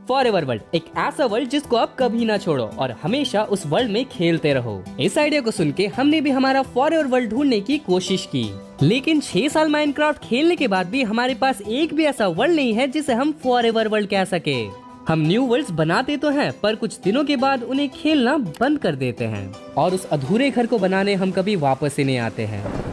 Forever world, एक ऐसा world जिसको आप कभी ना छोड़ो और हमेशा उस वर्ल्ड में खेलते रहो। इस आइडिया को सुन के हमने भी हमारा फॉरएवर वर्ल्ड ढूंढने की कोशिश की, लेकिन 6 साल माइनक्राफ्ट खेलने के बाद भी हमारे पास एक भी ऐसा वर्ल्ड नहीं है जिसे हम फॉरएवर वर्ल्ड कह सके। हम न्यू वर्ल्ड्स बनाते तो हैं, पर कुछ दिनों के बाद उन्हें खेलना बंद कर देते हैं और उस अधूरे घर को बनाने हम कभी वापस ही नहीं आते हैं।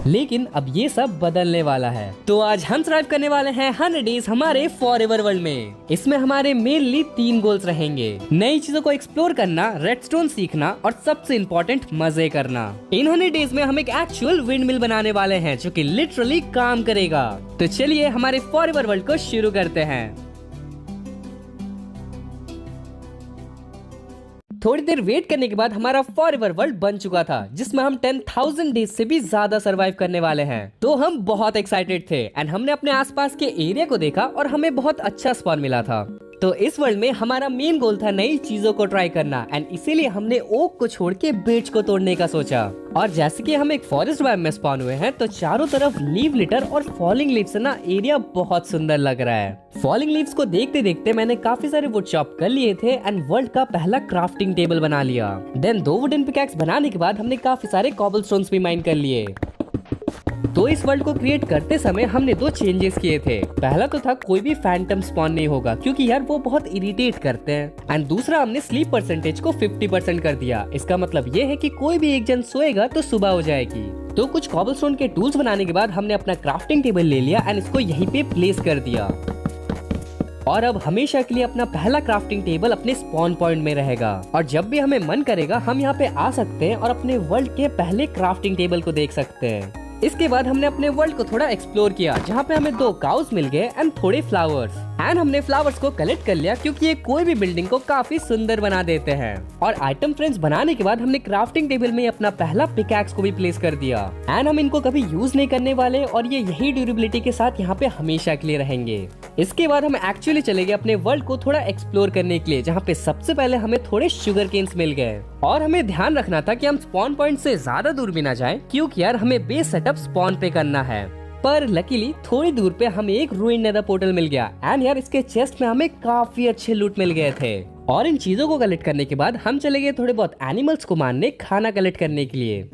लेकिन अब ये सब बदलने वाला है, तो आज हम सर्वाइव करने वाले हैं 100 डेज हमारे फॉरएवर वर्ल्ड में। इसमें हमारे मेनली 3 गोल्स रहेंगे: नई चीजों को एक्सप्लोर करना, रेडस्टोन सीखना और सबसे इम्पोर्टेंट मजे करना। इन 100 डेज में हम एक एक्चुअल विंड मिल बनाने वाले हैं जो कि लिटरली काम करेगा। तो चलिए हमारे फॉरएवर वर्ल्ड को शुरू करते हैं। थोड़ी देर वेट करने के बाद हमारा फॉरएवर वर्ल्ड बन चुका था, जिसमें हम 10,000 डेज से भी ज्यादा सरवाइव करने वाले हैं। तो हम बहुत एक्साइटेड थे एंड हमने अपने आसपास के एरिया को देखा और हमें बहुत अच्छा स्पॉन मिला था। तो इस वर्ल्ड में हमारा मेन गोल था नई चीजों को ट्राई करना एंड इसीलिए हमने ओक को छोड़ के बेच को तोड़ने का सोचा। और जैसे कि हम एक फॉरेस्ट बायोम में स्पॉन हुए हैं, तो चारों तरफ लीव लिटर और फॉलिंग लीव्स से ना एरिया बहुत सुंदर लग रहा है। फॉलिंग लीव्स को देखते देखते मैंने काफी सारे वुड चॉप कर लिए थे एंड वर्ल्ड का पहला क्राफ्टिंग टेबल बना लिया। देन 2 वुडन पिकैक्स बनाने के बाद हमने काफी सारे कॉबलस्टोन्स भी माइन कर लिए। तो इस वर्ल्ड को क्रिएट करते समय हमने 2 चेंजेस किए थे। पहला तो था कोई भी फैंटम स्पॉन नहीं होगा, क्योंकि यार वो बहुत इरिटेट करते हैं। एंड दूसरा हमने स्लीप परसेंटेज को 50% कर दिया। इसका मतलब ये है कि कोई भी एक जन सोएगा तो सुबह हो जाएगी। तो कुछ कॉबलस्टोन के टूल्स बनाने के बाद हमने अपना क्राफ्टिंग टेबल ले लिया एंड इसको यहीं पे प्लेस कर दिया। और अब हमेशा के लिए अपना पहला क्राफ्टिंग टेबल अपने स्पॉन पॉइंट में रहेगा और जब भी हमें मन करेगा हम यहाँ पे आ सकते हैं और अपने वर्ल्ड के पहले क्राफ्टिंग टेबल को देख सकते हैं। इसके बाद हमने अपने वर्ल्ड को थोड़ा एक्सप्लोर किया, जहाँ पे हमें 2 काउस मिल गए एंड थोड़े फ्लावर्स। एंड हमने फ्लावर्स को कलेक्ट कर लिया क्योंकि ये कोई भी बिल्डिंग को काफी सुंदर बना देते हैं। और आइटम फ्रेम्स बनाने के बाद हमने क्राफ्टिंग टेबल में अपना पहला पिकैक्स को भी प्लेस कर दिया। एंड हम इनको कभी यूज नहीं करने वाले और ये यही ड्यूरेबिलिटी के साथ यहाँ पे हमेशा के लिए रहेंगे। इसके बाद हम एक्चुअली चले गए अपने वर्ल्ड को थोड़ा एक्सप्लोर करने के लिए, जहाँ पे सबसे पहले हमें थोड़े शुगर केन्स मिल गए। और हमें ध्यान रखना था कि हम स्पॉन पॉइंट से ज्यादा दूर भी ना जाएं, क्योंकि यार हमें बेस सेटअप स्पॉन पे करना है। पर लकीली थोड़ी दूर पे हमें एक रूइन नेदर पोर्टल मिल गया एंड यार इसके चेस्ट में हमें काफी अच्छे लूट मिल गए थे। और इन चीजों को कलेक्ट करने के बाद हम चले गए थोड़े बहुत एनिमल्स को मारने, खाना कलेक्ट करने के लिए।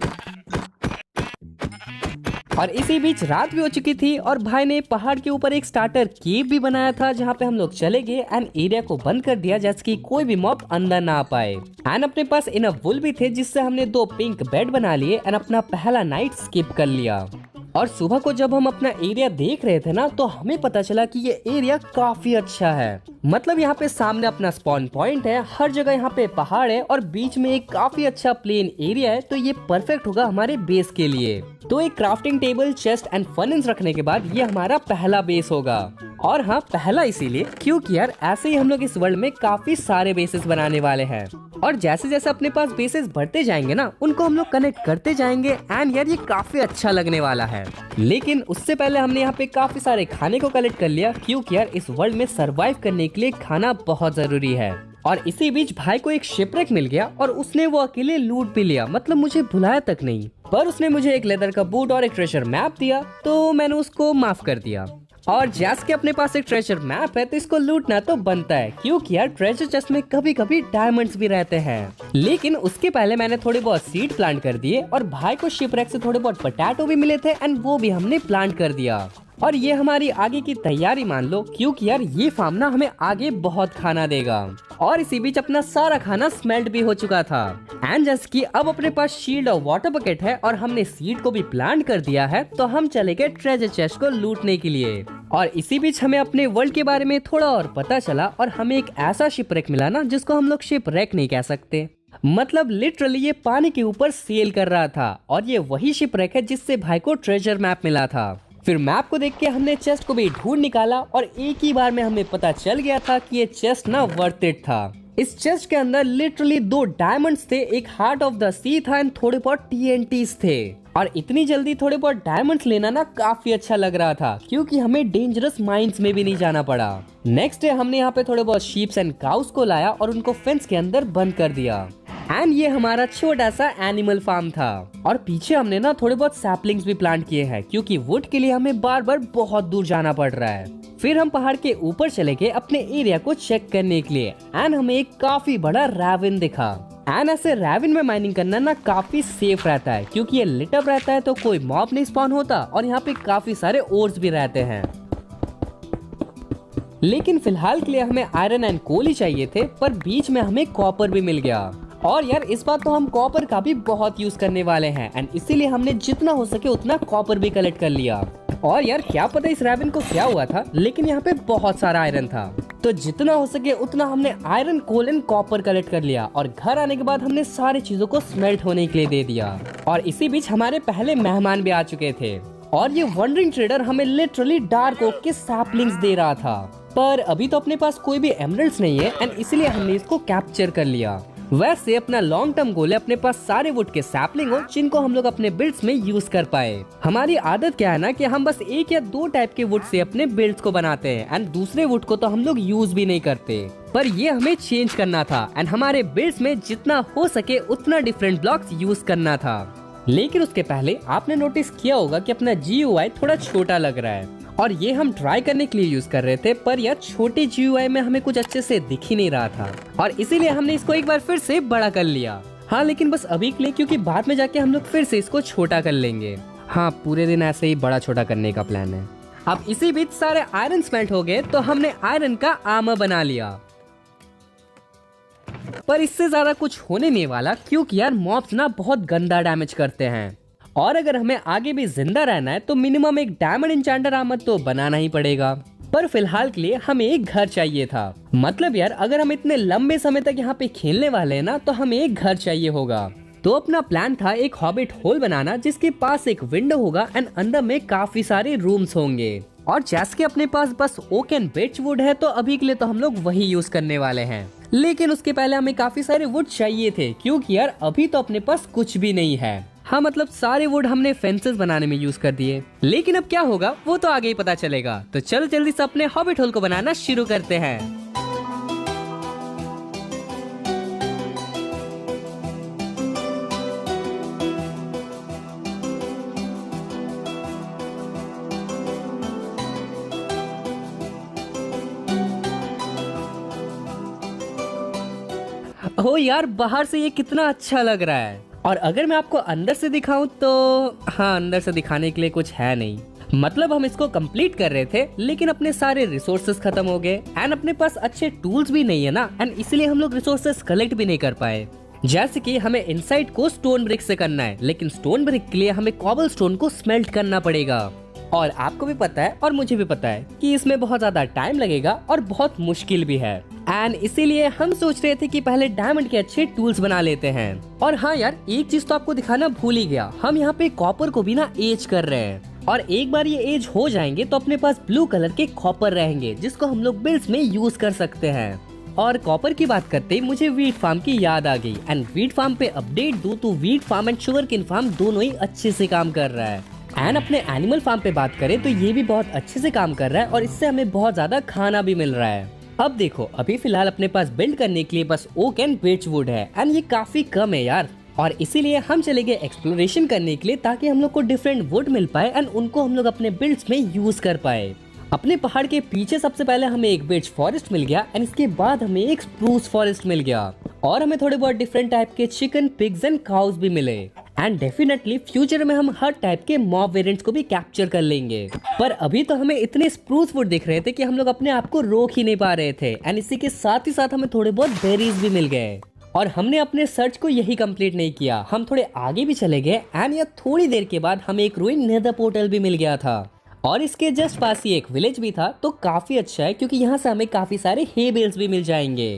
और इसी बीच रात भी हो चुकी थी और भाई ने पहाड़ के ऊपर एक स्टार्टर केव भी बनाया था, जहाँ पे हम लोग चले गए एंड एरिया को बंद कर दिया जैसे कि कोई भी मॉब अंदर ना आ पाए। एंड अपने पास इनफ वुल भी थे, जिससे हमने 2 पिंक बेड बना लिए एंड अपना पहला नाइट स्किप कर लिया। और सुबह को जब हम अपना एरिया देख रहे थे ना, तो हमें पता चला कि ये एरिया काफी अच्छा है। मतलब यहाँ पे सामने अपना स्पॉन पॉइंट है, हर जगह यहाँ पे पहाड़ है और बीच में एक काफी अच्छा प्लेन एरिया है, तो ये परफेक्ट होगा हमारे बेस के लिए। तो एक crafting table, chest and furnace रखने के बाद ये हमारा पहला बेस होगा। और हाँ, पहला इसीलिए क्योंकि यार ऐसे ही हम लोग इस वर्ल्ड में काफी सारे बेसेस बनाने वाले हैं और जैसे जैसे अपने पास बेसेस बढ़ते जाएंगे ना, उनको हम लोग कनेक्ट करते जाएंगे एंड यार ये काफी अच्छा लगने वाला है। लेकिन उससे पहले हमने यहाँ पे काफी सारे खाने को कलेक्ट कर लिया, क्योंकि यार इस वर्ल्ड में सरवाइव करने के लिए खाना बहुत जरूरी है। और इसी बीच भाई को एक शिपरेक मिल गया और उसने वो अकेले लूट भी लिया, मतलब मुझे भुलाया तक नहीं। पर उसने मुझे एक लेदर का बूट और एक ट्रेजर मैप दिया, तो मैंने उसको माफ कर दिया। और जैसे कि अपने पास एक ट्रेजर मैप है, तो इसको लूटना तो बनता है, क्योंकि यार ट्रेजर चेस्ट में कभी कभी डायमंड्स भी रहते हैं। लेकिन उसके पहले मैंने थोड़े बहुत सीड प्लांट कर दिए और भाई को शिपरेक से थोड़े बहुत पोटैटो भी मिले थे एंड वो भी हमने प्लांट कर दिया। और ये हमारी आगे की तैयारी मान लो, क्योंकि यार ये फार्म ना हमें आगे बहुत खाना देगा। और इसी बीच अपना सारा खाना स्मेल्ट भी हो चुका था एंड जैसे कि अब अपने पास शील्ड और वाटर बकेट है और हमने सीड को भी प्लांट कर दिया है, तो हम चले गए ट्रेजर चेस्ट को लूटने के लिए। और इसी बीच हमें अपने वर्ल्ड के बारे में थोड़ा और पता चला और हमें एक ऐसा शिपरेक मिला ना, जिसको हम लोग शिपरेक नहीं कह सकते, मतलब लिटरली ये पानी के ऊपर सेल कर रहा था। और ये वही शिपरेक है जिससे भाई को ट्रेजर मैप मिला था। फिर मैप को देख के हमने चेस्ट को भी ढूंढ निकाला और एक ही बार में हमें पता चल गया था कि ये चेस्ट ना वर्थ इट था। इस चेस्ट के अंदर लिटरली 2 डायमंड्स थे, एक हार्ट ऑफ द सी था एंड थोड़े बहुत TNTs थे। और इतनी जल्दी थोड़े बहुत डायमंड्स लेना ना काफी अच्छा लग रहा था, क्योंकि हमें डेंजरस माइंस में भी नहीं जाना पड़ा। नेक्स्ट डे हमने यहाँ पे थोड़े बहुत शीप्स एंड काउस को लाया और उनको फेंस के अंदर बंद कर दिया। एंड ये हमारा छोटा सा एनिमल फार्म था। और पीछे हमने ना थोड़े बहुत सैपलिंग्स भी प्लांट किए हैं, क्योंकि वुड के लिए हमें बार बार बहुत दूर जाना पड़ रहा है। फिर हम पहाड़ के ऊपर चले गए अपने एरिया को चेक करने के लिए एंड हमें एक काफी बड़ा रैविन दिखा। एंड ऐसे रैविन में माइनिंग करना ना काफी सेफ रहता है क्योंकि ये लिट अप रहता है तो कोई मॉब नहीं स्पॉन होता और यहाँ पे काफी सारे ओर्स भी रहते हैं। लेकिन फिलहाल के लिए हमें आयरन एंड कोल ही चाहिए थे, पर बीच में हमें कॉपर भी मिल गया। और यार इस बार तो हम कॉपर का भी बहुत यूज करने वाले हैं एंड इसीलिए हमने जितना हो सके उतना कॉपर भी कलेक्ट कर लिया। और यार क्या पता इस रैविन को क्या हुआ था, लेकिन यहाँ पे बहुत सारा आयरन था तो जितना हो सके उतना हमने iron coal and copper collect कर लिया और घर आने के बाद हमने सारी चीजों को स्मेल्ट होने के लिए दे दिया। और इसी बीच हमारे पहले मेहमान भी आ चुके थे और ये वंडरिंग ट्रेडर हमें लिटरली डार्क ओक के सैपलिंग्स दे रहा था, पर अभी तो अपने पास कोई भी एमरल्ड्स नहीं है एंड इसलिए हमने इसको कैप्चर कर लिया। वैसे अपना लॉन्ग टर्म गोल है अपने पास सारे वुड के सैपलिंग हो जिनको हम लोग अपने बिल्ड्स में यूज कर पाए। हमारी आदत क्या है ना कि हम बस एक या दो टाइप के वुड से अपने बिल्ड्स को बनाते हैं एंड दूसरे वुड को तो हम लोग यूज भी नहीं करते, पर ये हमें चेंज करना था एंड हमारे बिल्ड्स में जितना हो सके उतना डिफरेंट ब्लॉक्स यूज करना था। लेकिन उसके पहले आपने नोटिस किया होगा कि अपना GUI थोड़ा छोटा लग रहा है और ये हम ट्राई करने के लिए यूज कर रहे थे, पर यार छोटे GUI में हमें कुछ अच्छे से दिख ही नहीं रहा था और इसीलिए हमने इसको एक बार फिर से बड़ा कर लिया। हाँ लेकिन बस अभी के लिए, क्योंकि बाद में जाके हम लोग फिर से इसको छोटा कर लेंगे। हाँ पूरे दिन ऐसे ही बड़ा छोटा करने का प्लान है। अब इसी बीच सारे आयरन स्मेल्ट हो गए तो हमने आयरन का आर्मर बना लिया, पर इससे ज्यादा कुछ होने नहीं वाला क्योंकि यार मॉब्स ना बहुत गंदा डैमेज करते हैं और अगर हमें आगे भी जिंदा रहना है तो मिनिमम एक डायमंड इंचेंटर आर्मर तो बनाना ही पड़ेगा। पर फिलहाल के लिए हमें एक घर चाहिए था, मतलब यार अगर हम इतने लंबे समय तक यहाँ पे खेलने वाले हैं ना तो हमें एक घर चाहिए होगा। तो अपना प्लान था एक हॉबिट होल बनाना जिसके पास एक विंडो होगा एंड अंदर में काफी सारे रूम्स होंगे। और जैसे कि अपने पास बस ओक एंड बिर्च वुड है तो अभी के लिए तो हम लोग वही यूज करने वाले हैं, लेकिन उसके पहले हमें काफी सारे वुड चाहिए थे क्योंकि यार अभी तो अपने पास कुछ भी नहीं है। हाँ मतलब सारे वुड हमने फेंसेस बनाने में यूज कर दिए, लेकिन अब क्या होगा वो तो आगे ही पता चलेगा। तो चलो जल्दी से अपने हॉबिट होल को बनाना शुरू करते हैं। ओ यार बाहर से ये कितना अच्छा लग रहा है, और अगर मैं आपको अंदर से दिखाऊं तो हाँ अंदर से दिखाने के लिए कुछ है नहीं। मतलब हम इसको कंप्लीट कर रहे थे लेकिन अपने सारे रिसोर्सेस खत्म हो गए एंड अपने पास अच्छे टूल्स भी नहीं है ना, एंड इसलिए हम लोग रिसोर्सेस कलेक्ट भी नहीं कर पाए। जैसे कि हमें इनसाइड को स्टोन ब्रिक से करना है, लेकिन स्टोन ब्रिक के लिए हमें कॉबल स्टोन को स्मेल्ट करना पड़ेगा और आपको भी पता है और मुझे भी पता है कि इसमें बहुत ज्यादा टाइम लगेगा और बहुत मुश्किल भी है, एंड इसीलिए हम सोच रहे थे कि पहले डायमंड के अच्छे टूल्स बना लेते हैं। और हाँ यार एक चीज तो आपको दिखाना भूल ही गया, हम यहाँ पे कॉपर को भी ना एज कर रहे हैं और एक बार ये एज हो जाएंगे तो अपने पास ब्लू कलर के कॉपर रहेंगे जिसको हम लोग बिल्ड्स में यूज कर सकते हैं। और कॉपर की बात करते ही मुझे वीट फार्म की याद आ गई, एंड वीट फार्म पे अपडेट दूं तो wheat farm and sugar cane farm दोनों ही अच्छे से काम कर रहा है। एंड अपने एनिमल फार्म पे बात करें तो ये भी बहुत अच्छे से काम कर रहा है और इससे हमें बहुत ज्यादा खाना भी मिल रहा है। अब देखो अभी फिलहाल अपने पास बिल्ड करने के लिए बस ओक एंड बिर्च वुड है एंड ये काफी कम है यार, और इसीलिए हम चले गए एक्सप्लोरेशन करने के लिए ताकि हम लोग को डिफरेंट वुड मिल पाए एंड उनको हम लोग अपने बिल्ड्स में यूज कर पाए। अपने पहाड़ के पीछे सबसे पहले हमें एक बिर्च फॉरेस्ट मिल गया एंड इसके बाद हमें एक स्प्रूस फॉरेस्ट मिल गया और हमें थोड़े बहुत डिफरेंट टाइप के चिकन, पिग्स एंड काउस भी मिले। एंड डेफिनेटली फ्यूचर में हम हर टाइप के मॉब वेरिएंट्स को भी कैप्चर कर लेंगे, पर अभी तो हमें इतने स्प्रूस वुड दिख रहे थे कि हम लोग अपने आप को रोक ही नहीं पा रहे थे, एंड इसी के साथ ही साथ हमें थोड़े बहुत बेरीज भी मिल गए। और हमने अपने सर्च को यही कंप्लीट नहीं किया, हम थोड़े आगे भी चले गए एंड यह थोड़ी देर के बाद हमें एक रूइन नेदर पोर्टल भी मिल गया था और इसके जस्ट पास ही एक विलेज भी था, तो काफी अच्छा है क्योंकि यहाँ से हमें काफी सारे हे बेल्स भी मिल जाएंगे।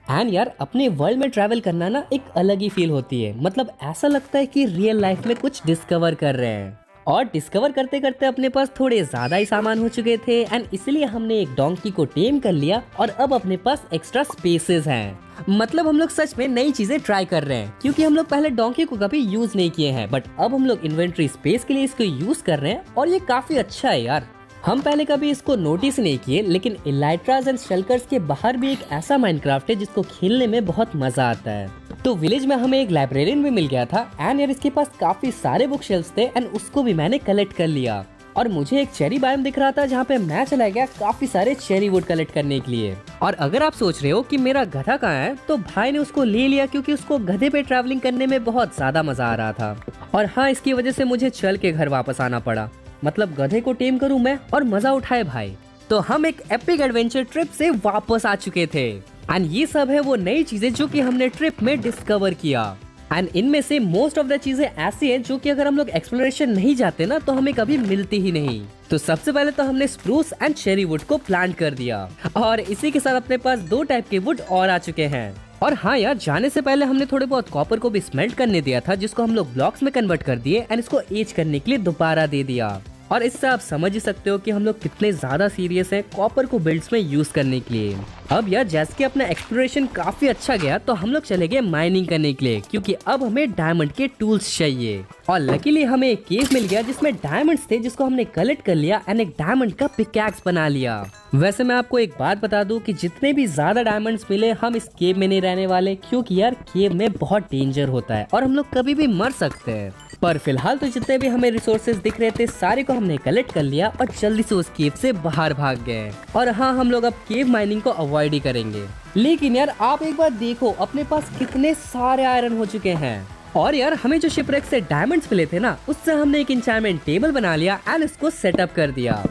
एंड यार अपने वर्ल्ड में ट्रैवल करना ना एक अलग ही फील होती है, मतलब ऐसा लगता है कि रियल लाइफ में कुछ डिस्कवर कर रहे हैं। और डिस्कवर करते करते अपने पास थोड़े ज्यादा ही सामान हो चुके थे एंड इसलिए हमने एक डोंकी को टेम कर लिया और अब अपने पास एक्स्ट्रा स्पेसेस हैं। मतलब हम लोग सच में नई चीजें ट्राई कर रहे हैं क्योंकि हम लोग पहले डोंकी को कभी यूज नहीं किए हैं, बट अब हम लोग इन्वेंट्री स्पेस के लिए इसको यूज कर रहे हैं और ये काफी अच्छा है यार। हम पहले कभी इसको नोटिस नहीं किए, लेकिन इलाइट्रास एंड शल्कर्स के बाहर भी एक ऐसा माइनक्राफ्ट है जिसको खेलने में बहुत मजा आता है। तो विलेज में हमें एक लाइब्रेरियन भी मिल गया था एंड यार इसके पास काफी सारे बुक शेल्फ्स थे एंड उसको भी मैंने कलेक्ट कर लिया। और मुझे एक चेरी बायोम दिख रहा था जहाँ पे मैं चला गया काफी सारे चेरी वुड कलेक्ट करने के लिए। और अगर आप सोच रहे हो कि मेरा गधा कहाँ है, तो भाई ने उसको ले लिया क्योंकि उसको गधे पे ट्रैवलिंग करने में बहुत ज्यादा मजा आ रहा था। और हाँ, इसकी वजह से मुझे चल के घर वापस आना पड़ा, मतलब गधे को टेम करूँ मैं और मजा उठाए भाई। तो हम एक एपिक एडवेंचर ट्रिप से वापस आ चुके थे एंड ये सब है वो नई चीजें जो कि हमने ट्रिप में डिस्कवर किया। एंड इनमें से मोस्ट ऑफ द चीजें ऐसी हैं जो कि अगर हम लोग एक्सप्लोरेशन नहीं जाते ना तो हमें कभी मिलती ही नहीं। तो सबसे पहले तो हमने स्प्रूस एंड चेरी वुड को प्लांट कर दिया और इसी के साथ अपने पास 2 टाइप के वुड और आ चुके हैं। और हाँ यार, जाने से पहले हमने थोड़े बहुत कॉपर को भी स्मेल्ट करने दिया था, जिसको हम लोग ब्लॉक्स में कन्वर्ट कर दिए एंड इसको एज करने के लिए दोबारा दे दिया। और इससे आप समझ ही सकते हो कि हम लोग कितने ज्यादा सीरियस हैं कॉपर को बिल्ड्स में यूज करने के लिए। अब यार, जैसे कि अपना एक्सप्लोरेशन काफी अच्छा गया तो हम लोग चले गए माइनिंग करने के लिए, क्योंकि अब हमें डायमंड के टूल्स चाहिए। और लकीली हमें एक केव मिल गया जिसमें डायमंड्स थे, जिसको हमने कलेक्ट कर लिया एंड एक डायमंड का पिकैक्स बना लिया। वैसे मैं आपको एक बात बता दूं कि जितने भी ज्यादा डायमंड्स मिले हम इस केव में नहीं रहने वाले, क्योंकि यार केव में बहुत डेंजर होता है और हम लोग कभी भी मर सकते हैं। पर फिलहाल तो जितने भी हमें रिसोर्सेज दिख रहे थे सारे को हमने कलेक्ट कर लिया और जल्दी से उस केव से बाहर भाग गए। और हाँ, हम लोग अब केव माइनिंग को अवॉइड ही करेंगे। लेकिन यार आप एक बार देखो, अपने पास कितने सारे आयरन हो चुके हैं। और यार, हमें जो शिपरेक से डायमंड्स मिले थे ना, उससे हमने एक एन्चेंटमेंट टेबल बना लिया एंड इसको सेटअप कर दिया।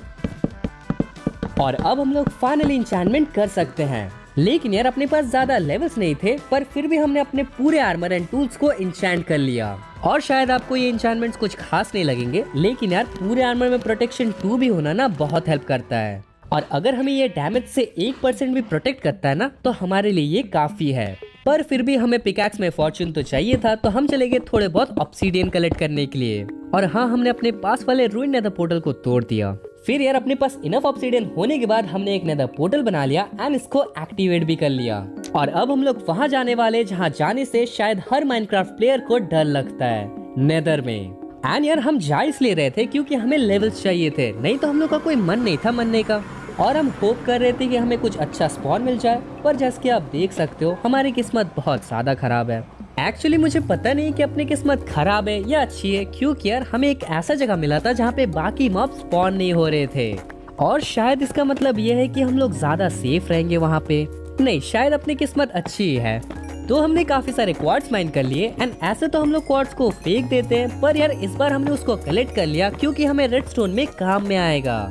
और अब हम लोग फाइनली एन्चेंटमेंट कर सकते हैं। लेकिन यार अपने पास ज्यादा लेवल्स नहीं थे, पर फिर भी हमने अपने पूरे आर्मर एंड टूल्स को एन्चेंट कर लिया। और शायद आपको ये एन्चेंटमेंट्स कुछ खास नहीं लगेंगे, लेकिन यार पूरे आर्मर में प्रोटेक्शन 2 भी होना ना बहुत हेल्प करता है। और अगर हमें ये डैमेज से 1% भी प्रोटेक्ट करता है ना, तो हमारे लिए ये काफी है। पर फिर भी हमें पिकैक्स में फॉर्चून तो चाहिए था, तो हम चले गए थोड़े बहुत ऑब्सीडियन कलेक्ट करने के लिए। और हाँ, हमने अपने पास वाले रूइन नेदर पोर्टल को तोड़ दिया। फिर यार अपने पास इनफ ऑब्सीडियन होने के बाद हमने एक नेदर पोर्टल बना लिया एंड इसको एक्टिवेट भी कर लिया। और अब हम लोग वहाँ जाने वाले जहाँ जाने से शायद हर माइनक्राफ्ट प्लेयर को डर लगता है, नेदर में। एंड यार हम जा इसलिए रहे थे क्योंकि हमें लेवल्स चाहिए थे, नहीं तो हम लोग का कोई मन नहीं था मरने का। और हम होप कर रहे थे कि हमें कुछ अच्छा स्पॉन मिल जाए, पर जैसे कि आप देख सकते हो हमारी किस्मत बहुत ज्यादा खराब है। एक्चुअली मुझे पता नहीं कि अपनी किस्मत खराब है या अच्छी है, क्योंकि यार हमें एक ऐसा जगह मिला था जहाँ पे बाकी मॉब स्पॉन नहीं हो रहे थे। और शायद इसका मतलब ये है कि हम लोग ज्यादा सेफ रहेंगे वहाँ पे। नहीं, शायद अपनी किस्मत अच्छी है। तो हमने काफी सारे क्वार्ट्स माइन कर लिए एंड ऐसे तो हम लोग क्वार्ट्स को फेंक देते हैं, पर यार इस बार हमने उसको कलेक्ट कर लिया क्योंकि हमें रेडस्टोन में काम में आएगा।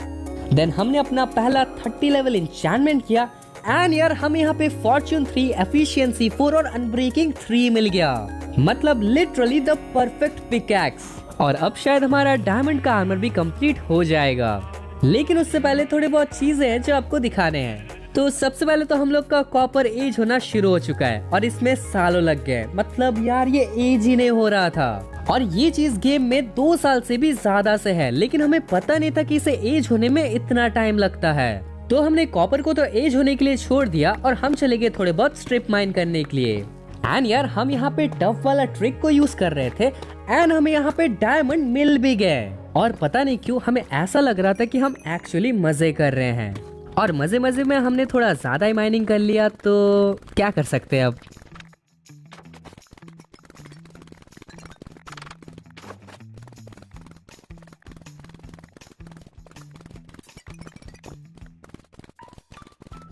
देन हमने अपना पहला 30 लेवल एन्चेंटमेंट किया एंड यार हमें यहाँ पे फॉर्चून 3, एफिशिएंसी 4 और अनब्रेकिंग 3 मिल गया, मतलब लिटरली द परफेक्ट पिकैक्स। और अब शायद हमारा डायमंड का आर्मर भी कंप्लीट हो जाएगा। लेकिन उससे पहले थोड़ी बहुत चीजें हैं जो आपको दिखाने हैं। तो सबसे पहले तो हम लोग का कॉपर एज होना शुरू हो चुका है और इसमें सालों लग गए, मतलब यार ये एज ही नहीं हो रहा था। और ये चीज गेम में 2 साल से भी ज्यादा से है, लेकिन हमें पता नहीं था कि इसे एज होने में इतना टाइम लगता है। तो हमने कॉपर को तो एज होने के लिए छोड़ दिया और हम चले गए थोड़े बहुत स्ट्रिप माइन करने के लिए। एंड यार हम यहाँ पे टफ वाला ट्रिक को यूज कर रहे थे एंड हमें यहाँ पे डायमंड मिल भी गए। और पता नहीं क्यों हमें ऐसा लग रहा था कि हम एक्चुअली मजे कर रहे हैं। और मजे मजे में हमने थोड़ा ज्यादा ही माइनिंग कर लिया, तो क्या कर सकते हैं अब।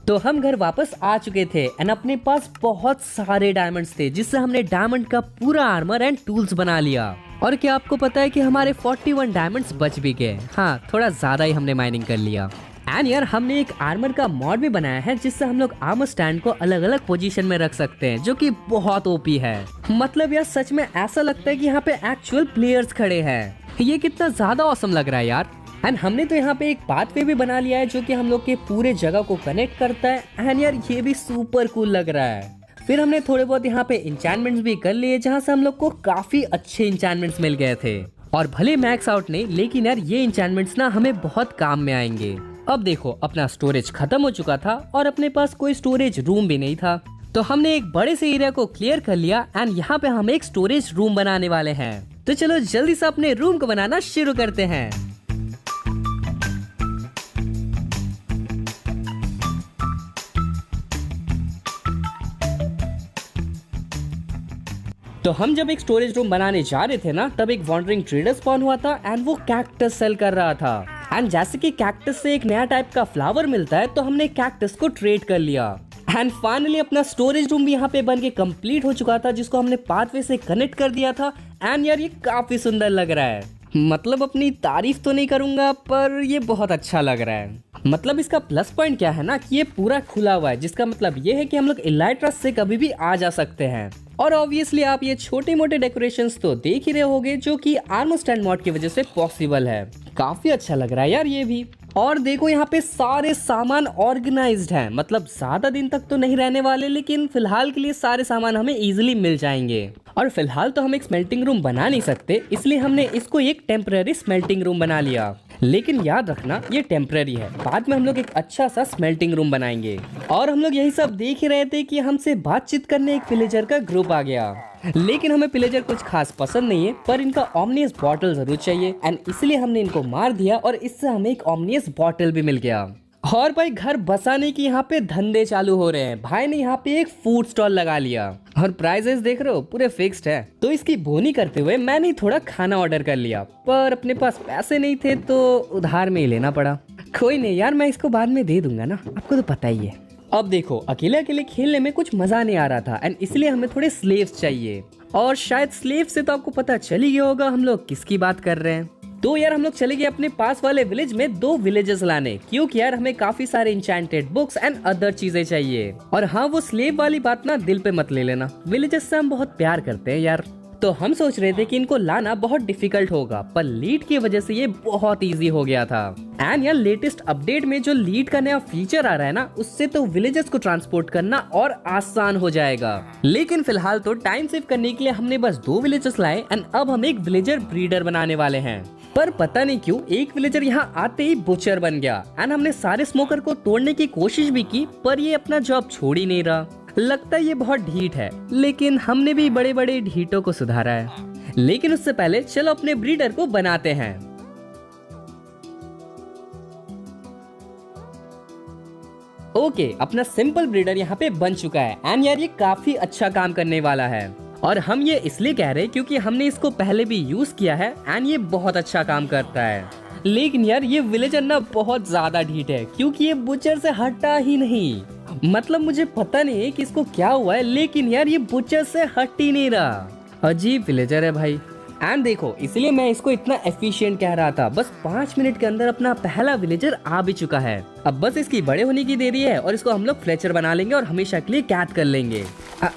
तो हम घर वापस आ चुके थे एंड अपने पास बहुत सारे डायमंड्स थे, जिससे हमने डायमंड का पूरा आर्मर एंड टूल्स बना लिया। और क्या आपको पता है कि हमारे 41 डायमंड्स बच भी गए। हाँ, थोड़ा ज्यादा ही हमने माइनिंग कर लिया। एंड यार हमने एक आर्मर का मॉड भी बनाया है, जिससे हम लोग आर्मर स्टैंड को अलग अलग पोजीशन में रख सकते हैं, जो कि बहुत ओपी है। मतलब यार सच में ऐसा लगता है कि यहाँ पे एक्चुअल प्लेयर्स खड़े हैं। ये कितना ज्यादा ऑसम लग रहा है यार। एंड हमने तो यहाँ पे एक पाथवे भी बना लिया है जो कि हम लोग के पूरे जगह को कनेक्ट करता है। एंड यार ये भी सुपर कूल लग रहा है। फिर हमने थोड़े बहुत यहाँ पे इंचेंटमेंट्स भी कर लिए, जहाँ से हम लोग को काफी अच्छे इंचेंटमेंट्स मिल गए थे। और भले मैक्स आउट नहीं, लेकिन यार ये इंचेंटमेंट्स ना हमें बहुत काम में आएंगे। अब देखो, अपना स्टोरेज खत्म हो चुका था और अपने पास कोई स्टोरेज रूम भी नहीं था, तो हमने एक बड़े से एरिया को क्लियर कर लिया एंड यहाँ पे हम एक स्टोरेज रूम बनाने वाले हैं। तो चलो जल्दी से अपने रूम को बनाना शुरू करते हैं। तो हम जब एक स्टोरेज रूम बनाने जा रहे थे ना, तब एक वॉन्डरिंग ट्रेडर स्पॉन हुआ था एंड वो कैक्टस सेल कर रहा था। एंड जैसे कि कैक्टस से एक नया टाइप का फ्लावर मिलता है, तो हमने कैक्टस को ट्रेड कर लिया। एंड फाइनली अपना स्टोरेज रूम भी यहाँ पे बन के कंप्लीट हो चुका था, जिसको हमने पाथवे से कनेक्ट कर दिया था। एंड यार ये काफी सुंदर लग रहा है। मतलब अपनी तारीफ तो नहीं करूंगा, पर ये बहुत अच्छा लग रहा है। मतलब इसका प्लस पॉइंट क्या है ना कि ये पूरा खुला हुआ है, जिसका मतलब ये है कि हम लोग इलाइट्रस से कभी भी आ जा सकते हैं। और ऑब्वियसली आप ये छोटे मोटे डेकोरेशंस तो देख ही रहे होगे, जो कि आर्मर स्टैंड मॉड की वजह से पॉसिबल है। काफी अच्छा लग रहा है यार ये भी। और देखो यहाँ पे सारे सामान ऑर्गेनाइज्ड हैं, मतलब ज्यादा दिन तक तो नहीं रहने वाले, लेकिन फिलहाल के लिए सारे सामान हमें इजीली मिल जाएंगे। और फिलहाल तो हम एक स्मेल्टिंग रूम बना नहीं सकते, इसलिए हमने इसको एक टेम्पररी स्मेल्टिंग रूम बना लिया। लेकिन याद रखना ये टेम्पररी है, बाद में हम लोग एक अच्छा सा स्मेल्टिंग रूम बनाएंगे। और हम लोग यही सब देख ही रहे थे कि हमसे बातचीत करने एक विलेजर का ग्रुप आ गया। लेकिन हमें विलेजर कुछ खास पसंद नहीं है, पर इनका ओमनियस बॉटल जरूर चाहिए एंड इसलिए हमने इनको मार दिया और इससे हमें एक ओमनियस बॉटल भी मिल गया। और भाई घर बसाने की यहाँ पे धंधे चालू हो रहे हैं। भाई ने यहाँ पे एक फूड स्टॉल लगा लिया और प्राइसेस देख रहे हो पूरे फिक्स्ड है। तो इसकी बोनी करते हुए मैंने थोड़ा खाना ऑर्डर कर लिया, पर अपने पास पैसे नहीं थे तो उधार में ही लेना पड़ा। कोई नहीं यार, मैं इसको बाद में दे दूंगा ना, आपको तो पता ही है। अब देखो अकेले अकेले खेलने में कुछ मजा नहीं आ रहा था एंड इसलिए हमें थोड़े स्लेव्स चाहिए। और शायद स्लेव से तो आपको पता चल ही गया होगा हम लोग किसकी बात कर रहे हैं। तो यार हम लोग चले गए अपने पास वाले विलेज में 2 विलेजेस लाने, क्योंकि यार हमें काफी सारे इंचेंटेड बुक्स एंड अदर चीजें चाहिए। और हाँ, वो स्लेव वाली बात ना दिल पे मत ले लेना, विलेजेस से हम बहुत प्यार करते हैं यार। तो हम सोच रहे थे कि इनको लाना बहुत डिफिकल्ट होगा, पर लीड की वजह से ये बहुत इजी हो गया था। एंड यार लेटेस्ट अपडेट में जो लीड का नया फीचर आ रहा है ना, उससे तो विलेजेस को ट्रांसपोर्ट करना और आसान हो जाएगा। लेकिन फिलहाल तो टाइम सेव करने के लिए हमने बस 2 विलेजर्स लाए एंड अब हम एक विलेजर ब्रीडर बनाने वाले हैं। पर पता नहीं क्यों एक विलेजर यहाँ आते ही बुचर बन गया एंड हमने सारे स्मोकर को तोड़ने की कोशिश भी की, पर ये अपना जॉब छोड़ ही नहीं रहा। लगता है ये बहुत ढीठ है, लेकिन हमने भी बड़े बड़े ढीठों को सुधारा है। लेकिन उससे पहले चलो अपने ब्रीडर को बनाते हैं। ओके, अपना सिंपल ब्रीडर यहाँ पे बन चुका है एंड यार ये काफी अच्छा काम करने वाला है। और हम ये इसलिए कह रहे हैं क्योंकि हमने इसको पहले भी यूज किया है एंड ये बहुत अच्छा काम करता है। लेकिन यार ये विलेजर ना बहुत ज्यादा ढीठ है, क्योंकि ये बुचर से हटा ही नहीं। मतलब मुझे पता नहीं है कि इसको क्या हुआ है, लेकिन यार ये बुचर से हट ही नहीं रहा। अजीब विलेजर है भाई। एंड देखो इसलिए मैं इसको इतना एफिशिएंट कह रहा था। बस 5 मिनट के अंदर अपना पहला विलेजर आ भी चुका है। अब बस इसकी बड़े होने की देरी है और इसको हम लोग फ्लेचर बना लेंगे और हमेशा के लिए कैद कर लेंगे।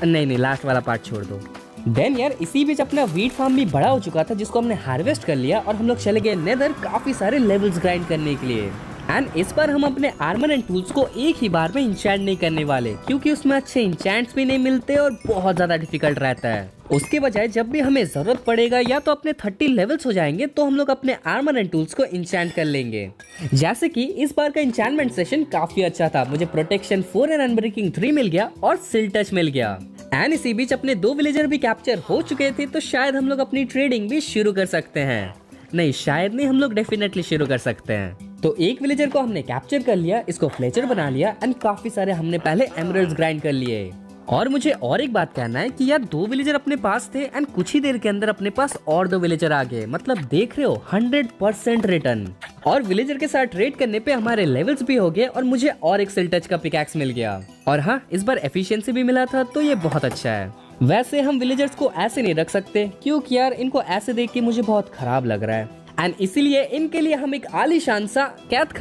नहीं, लास्ट वाला पार्ट छोड़ दो। देन यार इसी बीच अपना वीट फार्म भी बड़ा हो चुका था, जिसको हमने हार्वेस्ट कर लिया और हम लोग चले गए नेदर काफी सारे लेवल्स ग्राइंड करने के लिए। एंड इस बार हम अपने आर्मर एंड टूल्स को एक ही बार में इंचेंट नहीं करने वाले, क्योंकि उसमें अच्छे इंचेंट्स भी नहीं मिलते और बहुत ज्यादा डिफिकल्ट रहता है। उसके बजाय जब भी हमें जरूरत पड़ेगा या तो अपने 30 लेवल्स हो जाएंगे, तो हम लोग अपने आर्मर एंड टूल्स को इंचेंट कर लेंगे। जैसे कि इस बार का इंचेंटमेंट सेशन काफी अच्छा था। मुझे प्रोटेक्शन 4 एंड अनब्रेकिंग 3 मिल गया और सिल टच मिल गया। एंड इसी बीच अपने 2 विलेजर भी कैप्चर हो चुके थे, तो शायद हम लोग अपनी ट्रेडिंग भी शुरू कर सकते हैं। नहीं, शायद नहीं, हम लोग डेफिनेटली शुरू कर सकते हैं। तो एक विलेजर को हमने कैप्चर कर लिया, इसको फ्लेचर बना लिया एंड काफी सारे हमने पहले एमरल्ड्स ग्राइंड कर लिए। और मुझे और एक बात कहना है कि यार 2 विलेजर अपने पास थे एंड कुछ ही देर के अंदर अपने पास और 2 विलेजर आ गए। मतलब देख रहे हो 100% रिटर्न। और विलेजर के साथ ट्रेड करने पे हमारे लेवल्स भी हो गए और मुझे और एक सिल टच का पिकैक्स मिल गया। और हाँ, इस बार एफिशिएंसी भी मिला था, तो ये बहुत अच्छा है। वैसे हम विलेजर्स को ऐसे नहीं रख सकते, क्योंकि यार इनको ऐसे देख के मुझे बहुत खराब लग रहा है। एंड इसीलिए इनके लिए हम एक आलीशान सा कैद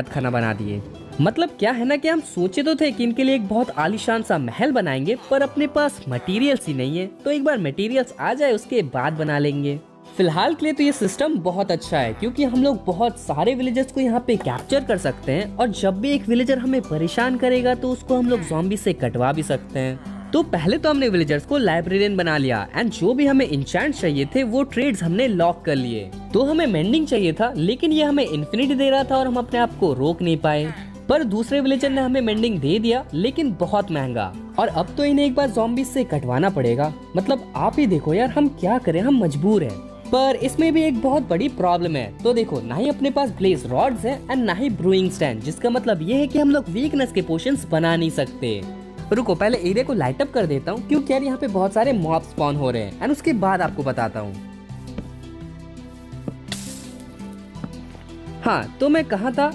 खाना बना दिए। मतलब क्या है ना कि हम सोचे तो थे कि इनके लिए एक बहुत आलीशान सा महल बनाएंगे, पर अपने पास मटेरियल्स ही नहीं है। तो एक बार मटेरियल्स आ जाए उसके बाद बना लेंगे। फिलहाल के लिए तो ये सिस्टम बहुत अच्छा है, क्योंकि हम लोग बहुत सारे विलेजर्स को यहाँ पे कैप्चर कर सकते हैं और जब भी एक विलेजर हमें परेशान करेगा तो उसको हम लोग ज़ॉम्बी से कटवा भी सकते हैं। तो पहले तो हमने विलेजर्स को लाइब्रेरियन बना लिया एंड जो भी हमें इंचेंट चाहिए थे वो ट्रेड्स हमने लॉक कर लिए। तो हमें मेंडिंग चाहिए था, लेकिन ये हमें इन्फिनिटी दे रहा था और हम अपने आप को रोक नहीं पाए। पर दूसरे विलेजर ने हमें मेंडिंग दे दिया, लेकिन बहुत महंगा। और अब तो इन्हें एक बार ज़ॉम्बी से कटवाना पड़ेगा। मतलब आप ही देखो यार, हम क्या करें, हम मजबूर हैं। पर इसमें भी एक बहुत बड़ी प्रॉब्लम है। तो देखो, ना ही अपने पास ब्लेज रॉड्स हैं एंड ना ही ब्रूइंग स्टैंड, जिसका मतलब ये है कि हम लोग वीकनेस के पोशंस बना नहीं सकते। रुको पहले एरिया को लाइट अप कर देता हूँ क्योंकि यार यहाँ पे बहुत सारे मॉब स्पॉन हो रहे हैं एंड उसके बाद आपको बताता हूँ। हाँ तो मैं कहाँ था,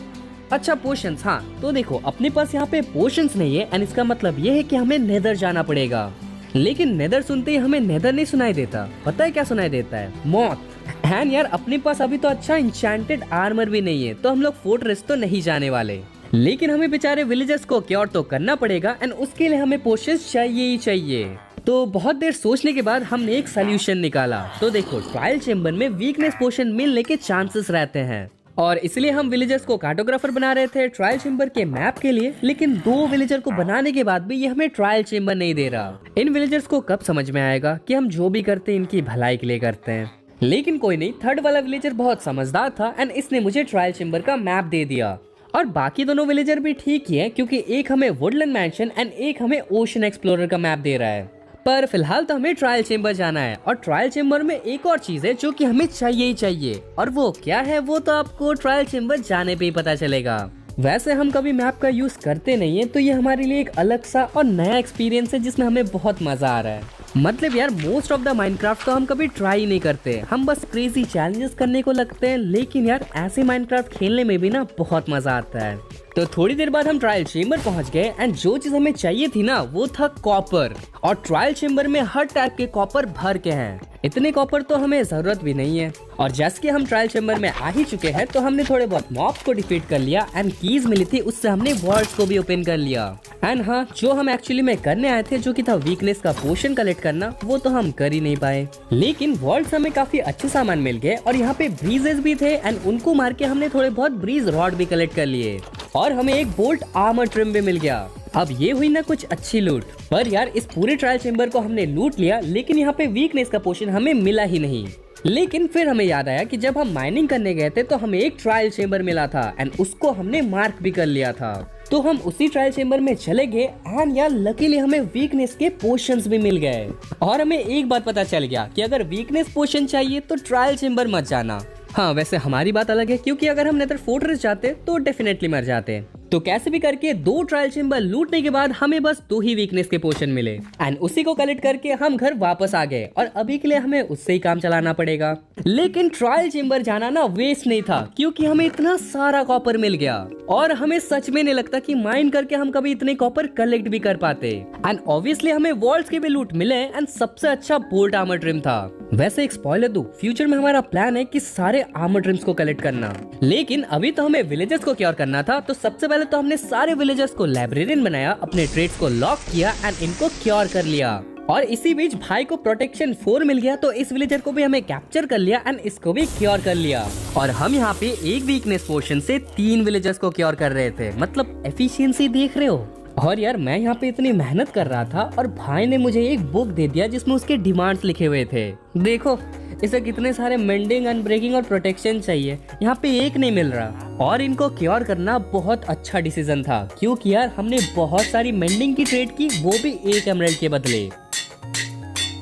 अच्छा पोशंस। हाँ तो देखो अपने पास यहाँ पे पोशंस नहीं है एंड इसका मतलब ये है कि हमें नेदर जाना पड़ेगा। लेकिन नेदर सुनते ही हमें नेदर नहीं सुनाई देता, पता है क्या सुनाई देता है, मौत। एंड यार अपने पास अभी तो अच्छा इंचेंटेड आर्मर भी नहीं है तो हम लोग फोर्ट्रेस तो नहीं जाने वाले। लेकिन हमें बेचारे विलेजर्स को क्योर तो करना पड़ेगा एंड उसके लिए हमें पोशंस चाहिए ही चाहिए। तो बहुत देर सोचने के बाद हमने एक सोल्यूशन निकाला। तो देखो ट्रायल चेम्बर में वीकनेस पोशन मिलने के चांसेस रहते हैं और इसलिए हम विलेजर्स को कार्टोग्राफर बना रहे थे ट्रायल चेम्बर के मैप के लिए। लेकिन 2 विलेजर को बनाने के बाद भी ये हमें ट्रायल चेम्बर नहीं दे रहा। इन विलेजर्स को कब समझ में आएगा कि हम जो भी करते हैं इनकी भलाई के लिए करते हैं। लेकिन कोई नहीं, 3rd वाला विलेजर बहुत समझदार था एंड इसने मुझे ट्रायल चेम्बर का मैप दे दिया। और बाकी दोनों विलेजर भी ठीक ही है क्योंकि एक हमें वुडलैंड मैंशन एंड एक हमें ओशन एक्सप्लोरर का मैप दे रहा है। पर फिलहाल तो हमें ट्रायल चेम्बर जाना है और ट्रायल चेम्बर में एक और चीज है जो कि हमें चाहिए ही चाहिए। और वो क्या है वो तो आपको ट्रायल चेम्बर जाने पे ही पता चलेगा। वैसे हम कभी मैप का यूज करते नहीं है तो ये हमारे लिए एक अलग सा और नया एक्सपीरियंस है जिसमें हमें बहुत मजा आ रहा है। मतलब यार मोस्ट ऑफ द माइनक्राफ्ट तो हम कभी ट्राई नहीं करते, हम बस क्रेजी चैलेंजेस करने को लगते हैं। लेकिन यार ऐसे माइनक्राफ्ट खेलने में भी ना बहुत मजा आता है। तो थोड़ी देर बाद हम ट्रायल चेम्बर पहुंच गए एंड जो चीज हमें चाहिए थी ना वो था कॉपर। और ट्रायल चेम्बर में हर टाइप के कॉपर भर के हैं। इतने कॉपर तो हमें जरूरत भी नहीं है। और जैसे कि हम ट्रायल चेम्बर में आ ही चुके हैं तो हमने थोड़े बहुत मॉब्स को डिफीट कर लिया एंड कीज मिली थी उससे हमने वॉल्स को भी ओपन कर लिया। एंड हाँ जो हम एक्चुअली में करने आए थे जो कि था वीकनेस का पोशन कलेक्ट करना, वो तो हम कर ही नहीं पाए। लेकिन वॉल्स हमें काफी अच्छे सामान मिल गए और यहाँ पे ब्रीजेस भी थे एंड उनको मार के हमने थोड़े बहुत ब्रीज रॉड भी कलेक्ट कर लिए और हमें एक बोल्ट आर्मर ट्रिम भी मिल गया। अब ये हुई ना कुछ अच्छी लूट। पर यार इस पूरे ट्रायल चेम्बर को हमने लूट लिया लेकिन यहाँ पे वीकनेस का पोशन हमें मिला ही नहीं। लेकिन फिर हमें याद आया कि जब हम माइनिंग करने गए थे तो हमें एक ट्रायल चेम्बर मिला था एंड उसको हमने मार्क भी कर लिया था। तो हम उसी ट्रायल चेम्बर में चले गए एंड यार लकीली हमें वीकनेस के पोशंस भी मिल गए। और हमें एक बात पता चल गया कि अगर वीकनेस पोशन चाहिए तो ट्रायल चेम्बर मत जाना। हाँ वैसे हमारी बात अलग है क्योंकि अगर हम नेदर फोर्ट्रेस जाते तो डेफिनेटली मर जाते। तो कैसे भी करके 2 ट्रायल चेम्बर लूटने के बाद हमें बस 2 ही वीकनेस के पोशन मिले एंड उसी को कलेक्ट करके हम घर वापस आ गए और अभी के लिए हमें उससे ही काम चलाना पड़ेगा। लेकिन ट्रायल चेम्बर जाना ना वेस्ट नहीं था क्योंकि हमें इतना सारा कॉपर मिल गया और हमें सच में नहीं लगता कि माइन करके हम कभी इतने कॉपर कलेक्ट भी कर पाते। एंड ऑब्वियसली हमें वॉल्स के भी लूट मिले एंड सबसे अच्छा बोल्ट आर्मर ट्रिम था। वैसे एक स्पॉइलर दूं, फ्यूचर में हमारा प्लान है कि सारे आर्मर ट्रिम्स को कलेक्ट करना। लेकिन अभी तो हमें विलेजर्स को क्योर करना था। तो सबसे पहले तो हमने सारे विलेजर्स को लाइब्रेरियन बनाया, अपने ट्रेड्स को लॉक किया एंड इनको क्योर कर लिया। और इसी बीच भाई को प्रोटेक्शन 4 मिल गया तो इस विलेजर को भी हमें कैप्चर कर लिया एंड इसको भी क्योर कर लिया। और हम यहाँ पे एक वीकनेस पोशन से 3 विलेजर्स को क्योर कर रहे थे। मतलब एफिशिएंसी देख रहे हो। और यार मैं यहाँ पे इतनी मेहनत कर रहा था और भाई ने मुझे एक बुक दे दिया जिसमें उसके डिमांड्स लिखे हुए थे। देखो इसे कितने सारे मेंडिंग, अनब्रेकिंग और प्रोटेक्शन चाहिए, यहाँ पे एक नहीं मिल रहा। और इनको क्योर करना बहुत अच्छा डिसीजन था क्योंकि यार हमने बहुत सारी मेंडिंग की ट्रेड की, वो भी 1 एमराल्ड के बदले।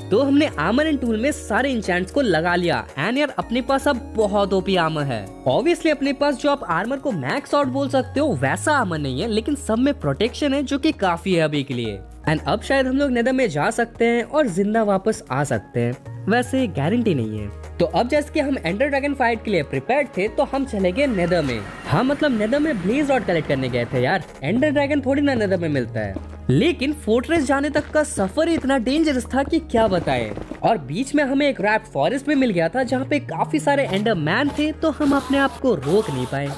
तो हमने आर्मर एंड टूल में सारे इंचेंट्स को लगा लिया एंड यार अपने पास अब बहुत ओपी आर्मर है। ऑब्वियसली अपने पास जो आप आर्मर को मैक्स आउट बोल सकते हो वैसा आर्मर नहीं है, लेकिन सब में प्रोटेक्शन है जो कि काफी है अभी के लिए। एंड अब शायद हम लोग नेदर में जा सकते हैं और जिंदा वापस आ सकते हैं, वैसे गारंटी नहीं है। तो अब जैसे कि हम एंडर ड्रैगन फाइट के लिए प्रिपेयर्ड थे तो हम चले गए नेदर में। हाँ मतलब नेदर में ब्लेज रॉड कलेक्ट करने गए थे यार, एंडर ड्रैगन थोड़ी ना नेदर में मिलता है। लेकिन फोर्ट्रेस जाने तक का सफर इतना डेंजरस था कि क्या बताएं। और बीच में हमें एक रैप फॉरेस्ट भी मिल गया था जहाँ पे काफी सारे एंडर मैन थे तो हम अपने आप को रोक नहीं पाए।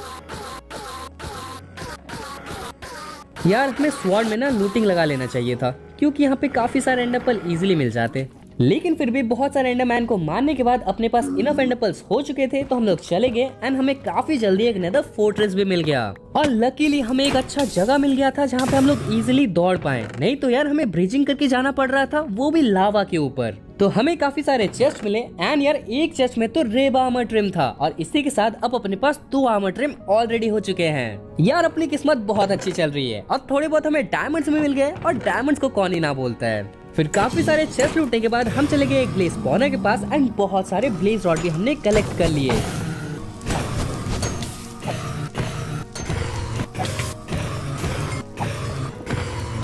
यार हमें स्वॉर्ड में ना लूटिंग लगा लेना चाहिए था क्योंकि यहाँ पे काफी सारे एंडर पर्ल इजीली मिल जाते। लेकिन फिर भी बहुत सारे एंडरमैन को मारने के बाद अपने पास इनफ एंडर पर्ल्स हो चुके थे तो हम लोग चले गए एंड हमें काफी जल्दी एक नेदर फोर्ट्रेस भी मिल गया। और लकीली हमें एक अच्छा जगह मिल गया था जहाँ पे हम लोग इजीली दौड़ पाए, नहीं तो यार हमें ब्रिजिंग करके जाना पड़ रहा था, वो भी लावा के ऊपर। तो हमें काफी सारे चेस्ट मिले एंड यार एक चेस्ट में तो रेब आर्मर ट्रिम था और इसी के साथ अब अपने पास 2 आर्मर ट्रिम ऑलरेडी हो चुके हैं। यार अपनी किस्मत बहुत अच्छी चल रही है और थोड़े बहुत हमें डायमंड्स भी मिल गए और डायमंड्स को कौन ही ना बोलता है। फिर काफी सारे चेस्ट लूटने के बाद हम चले गए एक ब्लेज स्पॉनर के पास एंड बहुत सारे ब्लेज रॉड भी हमने कलेक्ट कर लिए।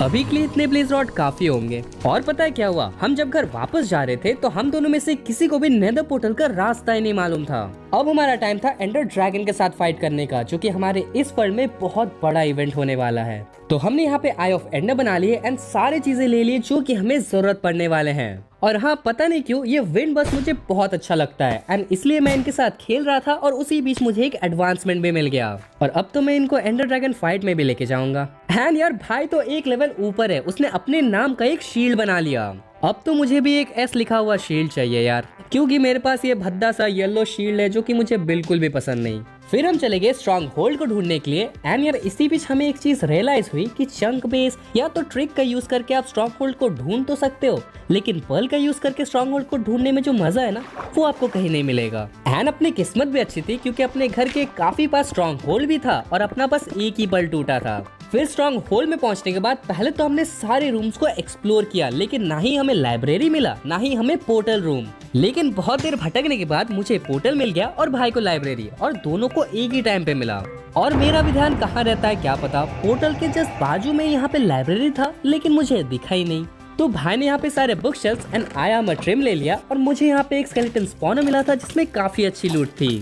अभी के लिए इतने ब्लेज रॉड काफी होंगे। और पता है क्या हुआ, हम जब घर वापस जा रहे थे तो हम दोनों में से किसी को भी नेदर पोर्टल का रास्ता ही नहीं मालूम था। अब हमारा टाइम था एंडर ड्रैगन के साथ फाइट करने का, जो कि हमारे इस वर्ल्ड में बहुत बड़ा इवेंट होने वाला है। तो हमने यहाँ पे आई ऑफ एंडर बना लिए एंड सारी चीजें ले लिए जो कि हमें जरूरत पड़ने वाले हैं। और हाँ, पता नहीं क्यों ये विंड बस मुझे बहुत अच्छा लगता है एंड इसलिए मैं इनके साथ खेल रहा था और उसी बीच मुझे एक एडवांसमेंट भी मिल गया। और अब तो मैं इनको एंडर ड्रैगन फाइट में भी लेके जाऊंगा। एंड यार भाई तो एक लेवल ऊपर है, उसने अपने नाम का एक शील्ड बना लिया। अब तो मुझे भी एक एस लिखा हुआ शील्ड चाहिए यार, क्योंकि मेरे पास ये भद्दा सा येलो शील्ड है जो कि मुझे बिल्कुल भी पसंद नहीं। फिर हम चले गए स्ट्रॉन्ग होल्ड को ढूंढने के लिए एंड यार इसी बीच हमें एक चीज रियलाइज हुई कि चंक बेस या तो ट्रिक का यूज करके आप स्ट्रॉन्ग होल्ड को ढूंढ तो सकते हो, लेकिन पर्ल का यूज करके स्ट्रॉन्ग होल्ड को ढूंढने में जो मजा है ना, वो आपको कहीं नहीं मिलेगा। एंड अपनी किस्मत भी अच्छी थी क्योंकि अपने घर के काफी पास स्ट्रॉन्ग होल्ड भी था और अपना बस एक ही पर्ल टूटा था। फिर स्ट्रॉन्ग होल्ड में पहुंचने के बाद पहले तो हमने सारे रूम्स को एक्सप्लोर किया, लेकिन ना ही हमें लाइब्रेरी मिला ना ही हमें पोर्टल रूम। लेकिन बहुत देर भटकने के बाद मुझे पोर्टल मिल गया और भाई को लाइब्रेरी, और दोनों को एक ही टाइम पे मिला। और मेरा भी ध्यान कहाँ रहता है क्या पता, पोर्टल के जस्ट बाजू में यहाँ पे लाइब्रेरी था लेकिन मुझे दिखा ही नहीं। तो भाई ने यहाँ पे सारे book shelves and I armour trim ले लिया और मुझे यहाँ पे एक स्केलेटन स्पॉनर मिला था जिसमें काफी अच्छी लूट थी।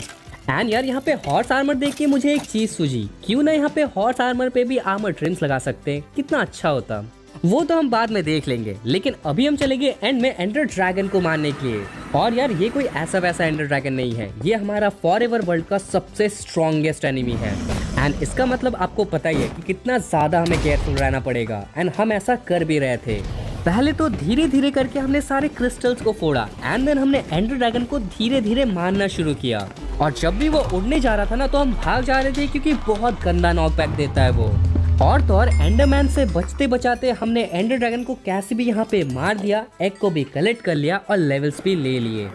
एंड यार यहाँ पे हॉर्स आर्मर देख के मुझे एक चीज सूझी, क्यों ना यहाँ पे हॉर्स आर्मर पे भी आर्मर ट्रिम्स लगा सकते, कितना अच्छा होता। वो तो हम बाद में देख लेंगे, लेकिन अभी हम चलेंगे एंड में एंडर ड्रैगन को मारने के लिए। और यार ये कोई ऐसा वैसा एंडर ड्रैगन नहीं है, ये हमारा फॉरएवर वर्ल्ड का सबसे स्ट्रॉन्गेस्ट एनिमी है। एंड इसका मतलब आपको पता ही है कि कितना ज्यादा हमें केयरफुल रहना पड़ेगा। एंड हम ऐसा कर भी रहे थे। पहले तो धीरे धीरे करके हमने सारे क्रिस्टल्स को फोड़ा एंड देन हमने एंडर ड्रैगन को धीरे धीरे मारना शुरू किया। और जब भी वो उड़ने जा रहा था ना तो हम भाग जा रहे थे क्योंकि बहुत गंदा नॉकबैक देता है वो। और तो और एंडरमैन से बचते बचाते हमने एंडर ड्रैगन को कैसे भी यहाँ पे मार दिया, एग को भी कलेक्ट कर लिया और लेवल्स भी ले लिए।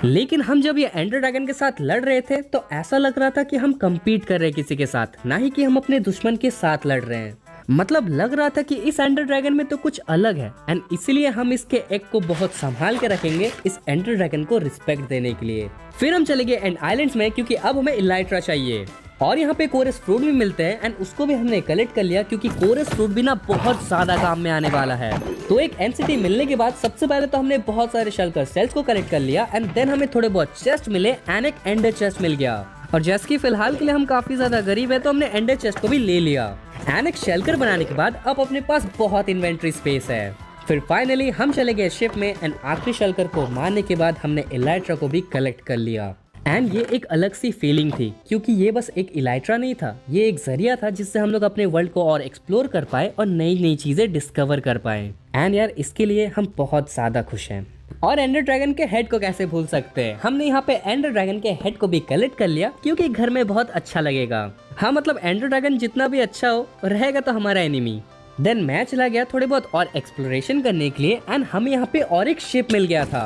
लेकिन हम जब ये एंडर ड्रैगन के साथ लड़ रहे थे तो ऐसा लग रहा था कि हम कम्पीट कर रहे हैं किसी के साथ, ना ही कि हम अपने दुश्मन के साथ लड़ रहे हैं। मतलब लग रहा था कि इस एंडर ड्रैगन में तो कुछ अलग है एंड इसीलिए हम इसके एग को बहुत संभाल के रखेंगे इस एंडर ड्रैगन को रिस्पेक्ट देने के लिए। फिर हम चले गए एंड आइलैंड्स में क्योंकि अब हमें इलाइट्रा चाहिए और यहाँ पे कोरस फ्रूट भी मिलते हैं एंड उसको भी हमने कलेक्ट कर लिया क्योंकि कोरस फ्रूट भी ना बहुत ज्यादा काम में आने वाला है। तो एक एनसीटी मिलने के बाद सबसे पहले तो हमने बहुत सारे शल्कर सेल्स को कलेक्ट कर लिया एंड देन हमें थोड़े बहुत चेस्ट मिले एंड एक एंडर चेस्ट मिल गया। और जैसे कि फिलहाल के लिए हम काफी ज्यादा गरीब है तो हमने एंडर चेस्ट को भी ले लिया। एंड एक शेल्कर बनाने के बाद अब अपने पास बहुत इन्वेंट्री स्पेस है। फिर फाइनली हम चले गए शिप में एंड आखिरी शेल्कर को मारने के बाद हमने इलाइट्रा को भी कलेक्ट कर लिया। एंड ये एक अलग सी फीलिंग थी क्योंकि ये बस एक इलाइट्रा नहीं था, ये एक जरिया था जिससे हम लोग अपने वर्ल्ड को और एक्सप्लोर कर पाए और नई नई चीजें डिस्कवर कर पाए। एंड यार इसके लिए हम बहुत ज्यादा खुश हैं। और एंडर ड्रैगन के हेड को कैसे भूल सकते हैं, हमने यहाँ पे एंडर ड्रैगन के हेड को भी कलेक्ट कर लिया क्योंकि घर में बहुत अच्छा लगेगा। हाँ मतलब एंडर ड्रैगन जितना भी अच्छा हो रहेगा तो हमारा एनिमी। देन मैं चला गया थोड़े बहुत और एक्सप्लोरेशन करने के लिए एंड हमें यहाँ पे और एक शिप मिल गया था।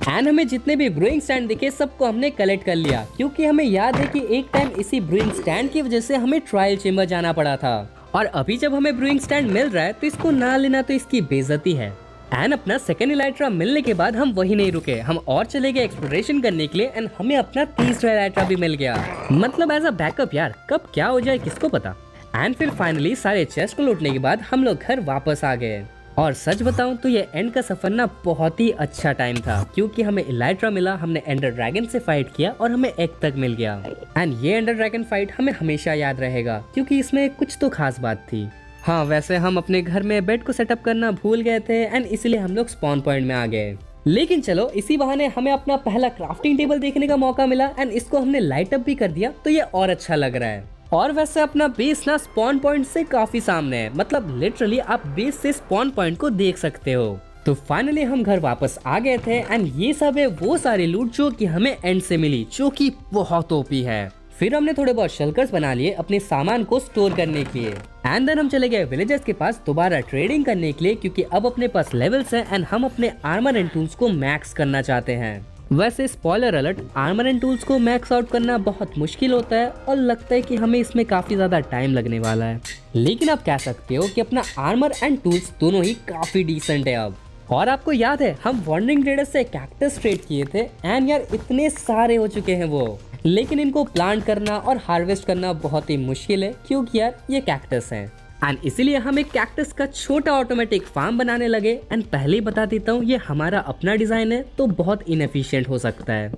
एंड हमें जितने भी ब्रूइंग स्टैंड दिखे सबको हमने कलेक्ट कर लिया क्योंकि हमें याद है कि एक टाइम इसी ब्रूइंग स्टैंड की वजह से हमें ट्रायल चेम्बर जाना पड़ा था। और अभी जब हमें ब्रूइंग स्टैंड मिल रहा है तो इसको ना लेना तो इसकी बेइज्जती है। एंड अपना सेकंड इलाइट्रा मिलने के बाद हम वही नहीं रुके, हम और चले गए एक्सप्लोरेशन करने के लिए एंड हमें अपना तीसरा इलाइट्रा भी मिल गया। मतलब एज अ बैकअप यार, कब क्या हो जाए किसको पता। एंड फिर फाइनली सारे चेस्ट को लूटने के बाद हम लोग घर वापस आ गए। और सच बताऊं तो ये एंड का सफर ना बहुत ही अच्छा टाइम था क्योंकि हमें इलाइट्रा मिला, हमने एंडर ड्रैगन से फाइट किया और हमें एग तक मिल गया। एंड ये एंडर ड्रैगन फाइट हमें हमेशा याद रहेगा क्योंकि इसमें कुछ तो खास बात थी। हाँ वैसे हम अपने घर में बेड को सेटअप करना भूल गए थे एंड इसलिए हम लोग स्पॉन पॉइंट में आ गए। लेकिन चलो इसी बहाने हमें अपना पहला क्राफ्टिंग टेबल देखने का मौका मिला एंड इसको हमने लाइट अप भी कर दिया तो ये और अच्छा लग रहा है। और वैसे अपना बेस ना स्पॉन पॉइंट से काफी सामने है, मतलब लिटरली आप बेस से स्पॉन पॉइंट को देख सकते हो। तो फाइनली हम घर वापस आ गए थे एंड ये सब है वो सारी लूट जो कि हमें एंड से मिली, जो कि बहुत ओपी है। फिर हमने थोड़े बहुत शेल्कर्स बना लिए अपने सामान को स्टोर करने के लिए एंड देन हम चले गए विलेजर्स के पास दोबारा ट्रेडिंग करने के लिए क्योंकि अब अपने पास लेवल्स हैं एंड हम अपने आर्मर एंड टूल्स को मैक्स करना चाहते हैं। वैसे spoiler alert, armour and tools को मैक्स आउट करना बहुत मुश्किल होता है और लगता है कि हमें इसमें काफी ज्यादा टाइम लगने वाला है। लेकिन आप कह सकते हो कि अपना आर्मर एंड टूल्स दोनों ही काफी डिसेंट है अब। और आपको याद है हम वॉन्डरिंग ट्रेडर से कैक्टस ट्रेड किए थे एंड यार इतने सारे हो चुके हैं वो, लेकिन इनको प्लांट करना और हार्वेस्ट करना बहुत ही मुश्किल है क्योंकि यार ये कैक्टस हैं। एंड इसीलिए हम एक कैक्टस का छोटा ऑटोमेटिक फार्म बनाने लगे। एंड पहले ही बता देता हूँ, ये हमारा अपना डिजाइन है तो बहुत इनएफिशिएंट हो सकता है,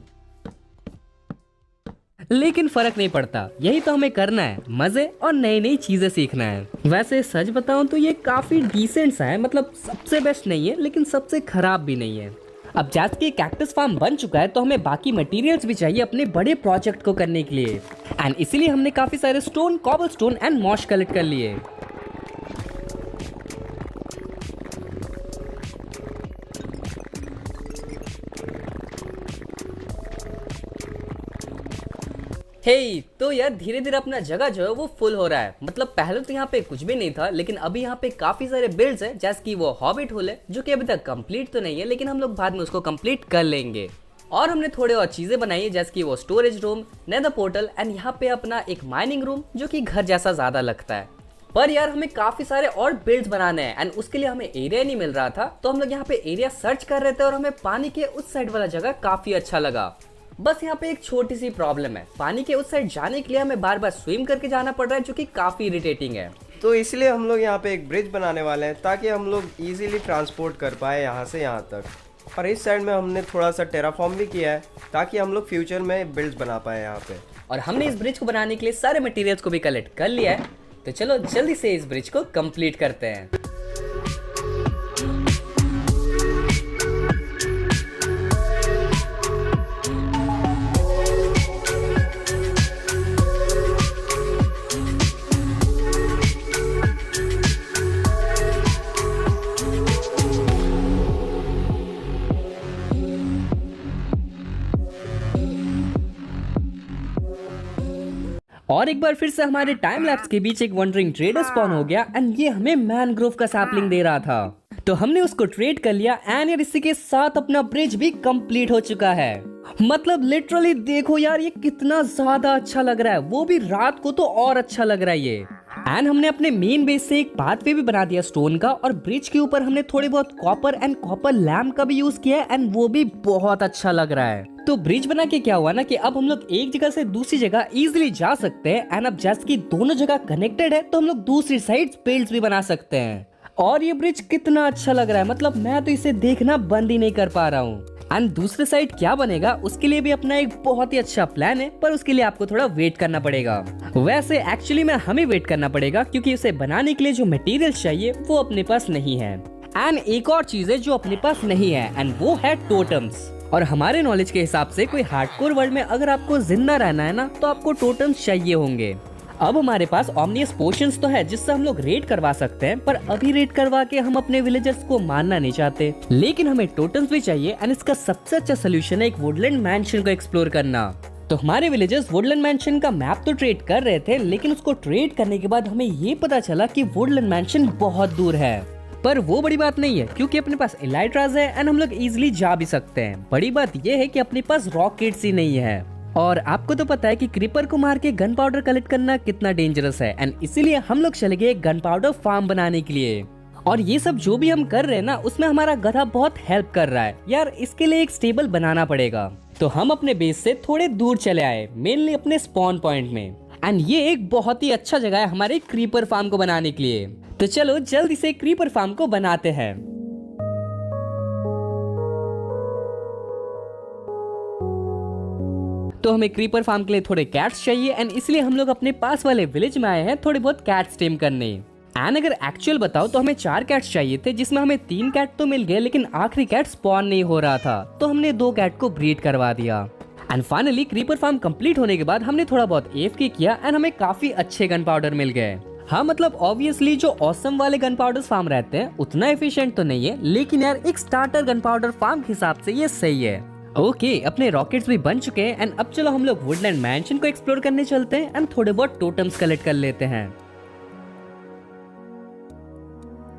लेकिन फर्क नहीं पड़ता, यही तो हमें करना है, मजे और नई नई चीजें सीखना है। वैसे सच बताऊं तो ये काफी डिसेंट सा है, मतलब सबसे बेस्ट नहीं है लेकिन सबसे खराब भी नहीं है। अब जैसे कि कैक्टस फार्म बन चुका है तो हमें बाकी मटेरियल्स भी चाहिए अपने बड़े प्रोजेक्ट को करने के लिए। एंड इसीलिए हमने काफी सारे स्टोन, कॉबलस्टोन एंड मॉश कलेक्ट कर लिए। तो यार धीरे धीरे अपना जगह जो है वो फुल हो रहा है। मतलब पहले तो यहाँ पे कुछ भी नहीं था, लेकिन अभी यहाँ पे काफी सारे बिल्ड्स हैं, जैसे कि वो हॉबिट होल है जो कि अभी तक कंप्लीट तो नहीं है, लेकिन हम लोग बाद में उसको कंप्लीट कर लेंगे। और हमने थोड़े और चीजें बनाई है, जैसे कि वो storage room, nether portal and यहाँ पे अपना एक माइनिंग रूम जो कि घर जैसा ज्यादा लगता है। पर यार हमें काफी सारे और बिल्ड्स बनाने हैं एंड उसके लिए हमें एरिया नहीं मिल रहा था, तो हम लोग यहाँ पे एरिया सर्च कर रहे थे और हमें पानी के उस साइड वाला जगह काफी अच्छा लगा। बस यहाँ पे एक छोटी सी प्रॉब्लम है, पानी के उस साइड जाने के लिए हमें बार बार स्विम करके जाना पड़ रहा है, जो कि काफी इरिटेटिंग है। तो इसलिए हम लोग यहाँ पे एक ब्रिज बनाने वाले हैं ताकि हम लोग इजीली ट्रांसपोर्ट कर पाए यहाँ से यहाँ तक। और इस साइड में हमने थोड़ा सा टेराफॉर्म भी किया है ताकि हम लोग फ्यूचर में बिल्ड्स बना पाए यहाँ पे। और हमने इस ब्रिज को बनाने के लिए सारे मटेरियल्स को भी कलेक्ट कर लिया है, तो चलो जल्दी से इस ब्रिज को कंप्लीट करते हैं। और एक बार फिर से हमारे टाइम लैप्स के बीच एक वंडरिंग ट्रेडर स्पॉन हो गया एंड ये हमें मैनग्रोव का सैपलिंग दे रहा था, तो हमने उसको ट्रेड कर लिया एंड यार इसी के साथ अपना ब्रिज भी कंप्लीट हो चुका है। मतलब लिटरली देखो यार ये कितना ज्यादा अच्छा लग रहा है, वो भी रात को तो और अच्छा लग रहा है ये। एंड हमने अपने मेन बेस से एक पाथवे भी बना दिया स्टोन का, और ब्रिज के ऊपर हमने थोड़े बहुत कॉपर एंड कॉपर लैम्प का भी यूज किया है एंड वो भी बहुत अच्छा लग रहा है। तो ब्रिज बना के क्या हुआ ना कि अब हम लोग एक जगह से दूसरी जगह इजीली जा सकते हैं एंड अब जैसे कि दोनों जगह कनेक्टेड है तो हम लोग दूसरी साइड बिल्ड्स भी बना सकते हैं। और ये ब्रिज कितना अच्छा लग रहा है, मतलब मैं तो इसे देखना बंद ही नहीं कर पा रहा हूँ। एंड दूसरे साइड क्या बनेगा उसके लिए भी अपना एक बहुत ही अच्छा प्लान है, पर उसके लिए आपको थोड़ा वेट करना पड़ेगा। वैसे एक्चुअली में हमें वेट करना पड़ेगा क्योंकि उसे बनाने के लिए जो मटेरियल चाहिए वो अपने पास नहीं है। एंड एक और चीज है जो अपने पास नहीं है एंड वो है टोटम्स। और हमारे नॉलेज के हिसाब से कोई हार्डकोर वर्ल्ड में अगर आपको जिंदा रहना है ना तो आपको टोटम्स चाहिए होंगे। अब हमारे पास ओमनियस पोशंस तो है जिससे हम लोग रेड करवा सकते हैं, पर अभी रेड करवा के हम अपने विलेजर्स को मारना नहीं चाहते, लेकिन हमें टोटम्स भी चाहिए एंड इसका सबसे अच्छा सोल्यूशन है एक वुडलैंड मैंशन को एक्सप्लोर करना। तो हमारे विलेजर्स वुडलैंड मैंशन का मैप तो ट्रेड कर रहे थे, लेकिन उसको ट्रेड करने के बाद हमें ये पता चला कि वुडलैंड मैंशन बहुत दूर है। पर वो बड़ी बात नहीं है क्योंकि अपने पास एलाइट्राज है एंड हम लोग इजिली जा भी सकते हैं। बड़ी बात ये है कि अपने पास रॉकेट्स ही नहीं है, और आपको तो पता है कि क्रीपर को मार के गन पाउडर कलेक्ट करना कितना डेंजरस है एंड इसीलिए हम लोग चले गए गन पाउडर फार्म बनाने के लिए। और ये सब जो भी हम कर रहे हैं ना उसमें हमारा गधा बहुत हेल्प कर रहा है यार, इसके लिए एक स्टेबल बनाना पड़ेगा। तो हम अपने बेस से थोड़े दूर चले आए, मेनली अपने स्पॉन पॉइंट में, एंड ये एक बहुत ही अच्छा जगह है हमारे क्रीपर फार्म को बनाने के लिए। तो चलो जल्दी से क्रीपर फार्म को बनाते हैं। तो हमें क्रीपर फार्म के लिए थोड़े कैट्स चाहिए एंड इसलिए हम लोग अपने पास वाले विलेज में आए हैं थोड़े बहुत कैट्स टेम करने। एंड अगर एक्चुअल बताओ तो हमें 4 कैट्स चाहिए थे, जिसमें हमें 3 कैट तो मिल गए, लेकिन आखिरी कैट स्पॉन नहीं हो रहा था, तो हमने 2 कैट को ब्रीड करवा दिया। And finally creeper farm complete होने के बाद हमने थोड़ा बहुत एफके किया एंड हमें काफी अच्छे गन पाउडर मिल गए। हाँ मतलब ऑब्वियसली जो ऑसम वाले गन पाउडर फार्म रहते हैं उतना एफिशिएंट तो नहीं है, लेकिन यार एक स्टार्टर गन पाउडर फार्म के हिसाब से ये सही है। ओके, अपने रॉकेट्स भी बन चुके हैं एंड अब चलो हम लोग वुडलैंड मैंशन को एक्सप्लोर करने चलते हैं एंड थोड़े बहुत टोटम्स कलेक्ट कर लेते हैं।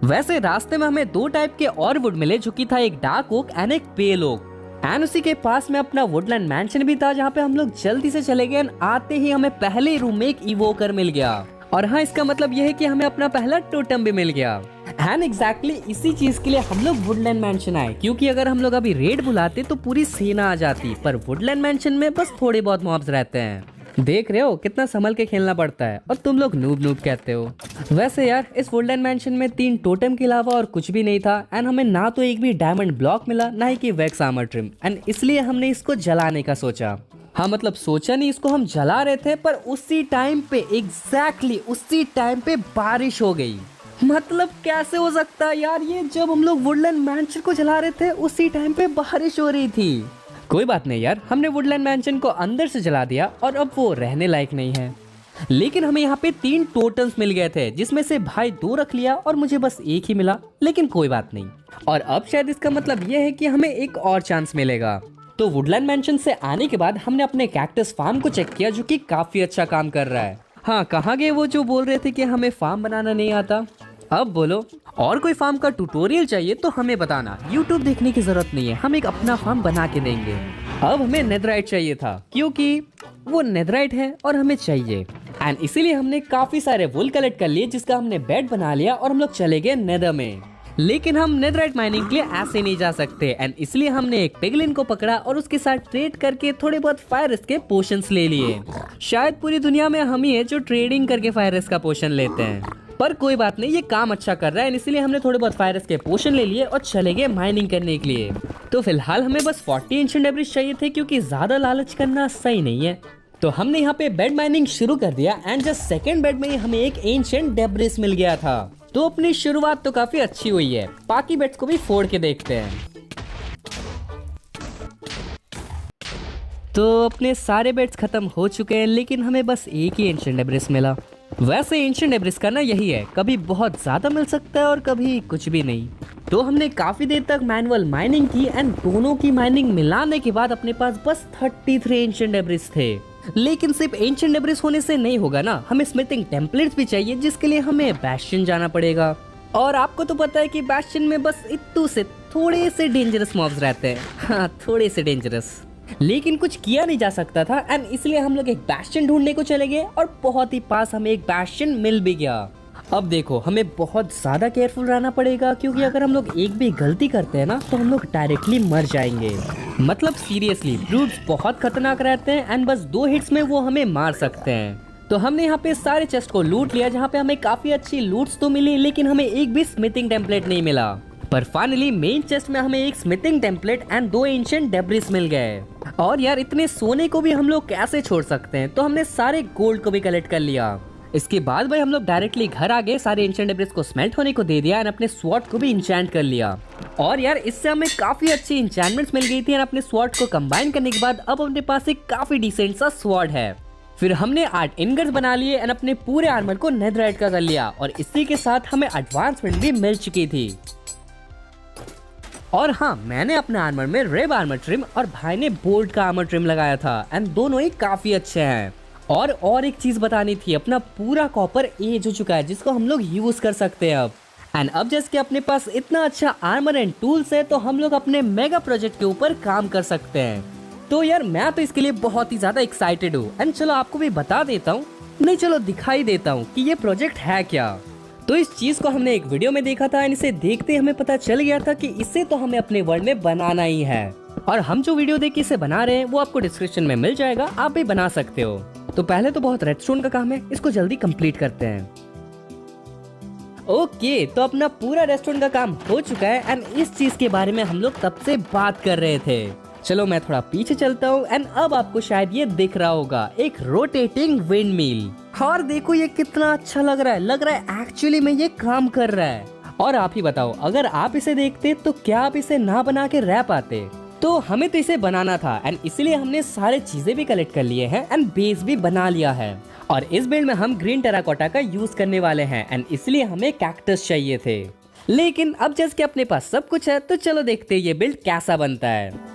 वैसे रास्ते में हमें 2 टाइप के और वुड मिले, जो कि था एक डार्क ओक एंड एक पेल ओक। एंड उसी के पास में अपना वुडलैंड मैंशन भी था, जहाँ पे हम लोग जल्दी से चले गए। आते ही हमें पहले रूम में एक इवोकर मिल गया, और हाँ इसका मतलब यह है कि हमें अपना पहला टोटम भी मिल गया। एंड एग्जैक्टली इसी चीज के लिए हम लोग वुडलैंड मैंशन आए, क्योंकि अगर हम लोग अभी रेड बुलाते तो पूरी सेना आ जाती, पर वुडलैंड मैंशन में बस थोड़े बहुत मॉब्स रहते हैं। देख रहे हो कितना संभल के खेलना पड़ता है और तुम लोग नूब नूब कहते हो। वैसे यार इस वुडलैंड मैंशन में 3 टोटेम के अलावा और कुछ भी नहीं था एंड हमें ना तो एक भी डायमंड ब्लॉक मिला ना ही कि वैक्स आर्मर ट्रिम एंड इसलिए हमने इसको जलाने का सोचा। हाँ मतलब सोचा नहीं, इसको हम जला रहे थे पर उसी टाइम पे एग्जैक्टली उसी टाइम पे बारिश हो गई। मतलब कैसे हो सकता है यार, ये जब हम लोग वुडलैंड मैंशन को जला रहे थे उसी टाइम पे बारिश हो रही थी। कोई बात नहीं यार, हमने वुडलैंड मैंशन को अंदर से जला दिया और अब वो रहने लायक नहीं है। लेकिन हमें यहाँ पे 3 टोटम्स मिल गए थे जिसमें से भाई 2 रख लिया और मुझे बस एक ही मिला, लेकिन कोई बात नहीं। और अब शायद इसका मतलब ये है कि हमें एक और चांस मिलेगा। तो वुडलैंड मैंशन से आने के बाद हमने अपने कैक्टस फार्म को चेक किया जो कि काफी अच्छा काम कर रहा है। हाँ कहाँ गए वो जो बोल रहे थे कि हमें फार्म बनाना नहीं आता। अब बोलो, और कोई फार्म का ट्यूटोरियल चाहिए तो हमें बताना, यूट्यूब देखने की जरूरत नहीं है, हम एक अपना फार्म बना के देंगे। अब हमें नेथराइट चाहिए था क्योंकि वो नेथराइट है और हमें चाहिए एंड इसीलिए हमने काफी सारे वुल कलेक्ट कर लिए जिसका हमने बेड बना लिया और हम लोग चले गए नेदर में। लेकिन हम नेथराइट माइनिंग के लिए ऐसे नहीं जा सकते एंड इसलिए हमने एक पिगलिन को पकड़ा और उसके साथ ट्रेड करके थोड़े बहुत फायर रिस्क के पोशंस ले लिए। शायद पूरी दुनिया में हम ही है जो ट्रेडिंग करके फायर रिस्क का पोशन लेते हैं, पर कोई बात नहीं, ये काम अच्छा कर रहा है इसलिए हमने थोड़े बहुत फायर रिस्क के पोशन ले लिए और चले गए माइनिंग करने के लिए। तो फिलहाल हमें बस 40 एंशिएंट डेब्रिस चाहिए थे क्योंकि ज्यादा लालच करना सही नहीं है। तो हमने यहाँ पे बेड माइनिंग शुरू कर दिया एंड जस्ट सेकंड बेड में ही हमें एक एंशिएंट डेब्रिस मिल गया था। तो अपनी शुरुआत तो काफी अच्छी हुई है, बाकी बेड्स को भी फोड़ के देखते हैं। तो अपने सारे बेड्स खत्म हो चुके हैं लेकिन हमें बस एक ही एंशिएंट डेब्रिस मिला। वैसे एंशिएंट डेब्रिस का ना यही है, कभी बहुत ज्यादा मिल सकता है और कभी कुछ भी नहीं। तो हमने काफी देर तक मैनुअल माइनिंग की एंड दोनों की माइनिंग मिलाने के बाद अपने पास बस 33 एंशिएंट डेब्रिस थे। लेकिन सिर्फ एंशिएंट डेब्रिस होने से नहीं होगा ना, हमें स्मिथिंग टेम्पलेट्स भी चाहिए जिसके लिए हमें बैस्टियन जाना पड़ेगा। और आपको तो पता है कि बैस्टियन में बस इत्तू से थोड़े से डेंजरस मॉब्स रहते हैं, हाँ थोड़े से डेंजरस, लेकिन कुछ किया नहीं जा सकता था एंड इसलिए हम लोग एक बैस्टियन ढूंढने को चले गए और बहुत ही पास हमें एक बैस्टियन मिल भी गया। अब देखो हमें बहुत ज्यादा केयरफुल रहना पड़ेगा क्योंकि अगर हम लोग एक भी गलती करते हैं ना तो हम लोग डायरेक्टली मर जाएंगे। मतलब सीरियसली ब्रूट्स बहुत खतरनाक रहते हैं एंड बस 2 हिट्स में वो हमें मार सकते हैं। तो हमने यहाँ पे सारे चेस्ट को लूट लिया जहाँ पे हमें काफी अच्छी लूट्स तो मिली लेकिन हमें एक भी स्मिथिंग टेम्पलेट नहीं मिला। पर फाइनली मेन चेस्ट में हमें एक smithing template and 2 ancient debris मिल गए। और यार इतने सोने को भी हम लोग कैसे छोड़ सकते हैं, तो हमने सारे गोल्ड को भी कलेक्ट कर लिया। इसके बाद भाई हम लोग डायरेक्टली घर आ गए, सारे एंशिएंट डेब्रिस को स्मेल्ट होने को दे दिया और अपने स्वॉर्ड को भी इंचेंट कर लिया। और यार इससे हमें काफी अच्छी इंचेंटमेंट्स मिल गई थी और अपने स्वॉर्ड को कंबाइन करने के बाद अब अपने पास एक काफी डिसेंट सा स्वॉर्ड है। फिर हमने 8 इनगट्स बना लिए और अपने पूरे आर्मर को नेथराइट का कर लिया और इसी के साथ हमें एडवांसमेंट भी मिल चुकी थी। और हाँ मैंने अपने आर्मर में रेड आर्मर ट्रिम और भाई ने बोल्ट का आर्मर ट्रिम लगाया था एंड दोनों ही काफी अच्छे हैं। और एक चीज बतानी थी, अपना पूरा कॉपर एज हो चुका है जिसको हम लोग यूज कर सकते हैं अब। एंड अब जैसे कि अपने पास इतना अच्छा आर्मर एंड टूल्स है तो हम लोग अपने मेगा प्रोजेक्ट के ऊपर काम कर सकते हैं। तो यार मैं तो इसके लिए बहुत ही ज्यादा एक्साइटेड हूँ एंड चलो आपको भी बता देता हूँ, नहीं चलो दिखाई देता हूँ कि ये प्रोजेक्ट है क्या। तो इस चीज को हमने एक वीडियो में देखा था एंड इसे देखते हमें पता चल गया था कि इसे तो हमें अपने वर्ल्ड में बनाना ही है। और हम जो वीडियो देख के इसे बना रहे हैं वो आपको डिस्क्रिप्शन में मिल जाएगा, आप भी बना सकते हो। तो पहले तो बहुत रेडस्टोन का काम है, इसको जल्दी कंप्लीट करते हैं। ओके तो अपना पूरा रेस्टोरेंट का काम हो चुका है एंड इस चीज के बारे में हम लोग तब से बात कर रहे थे। चलो मैं थोड़ा पीछे चलता हूँ एंड अब आपको शायद ये दिख रहा होगा, एक रोटेटिंग विंड मिल। और देखो ये कितना अच्छा लग रहा है एक्चुअली में ये काम कर रहा है। और आप ही बताओ अगर आप इसे देखते तो क्या आप इसे ना बना के रह पाते। तो हमें तो इसे बनाना था एंड इसलिए हमने सारे चीजें भी कलेक्ट कर लिए हैं एंड बेस भी बना लिया है। और इस बिल्ड में हम ग्रीन टेराकोटा का यूज करने वाले हैं एंड इसलिए हमें कैक्टस चाहिए थे। लेकिन अब जैसे कि अपने पास सब कुछ है तो चलो देखते हैं ये बिल्ड कैसा बनता है।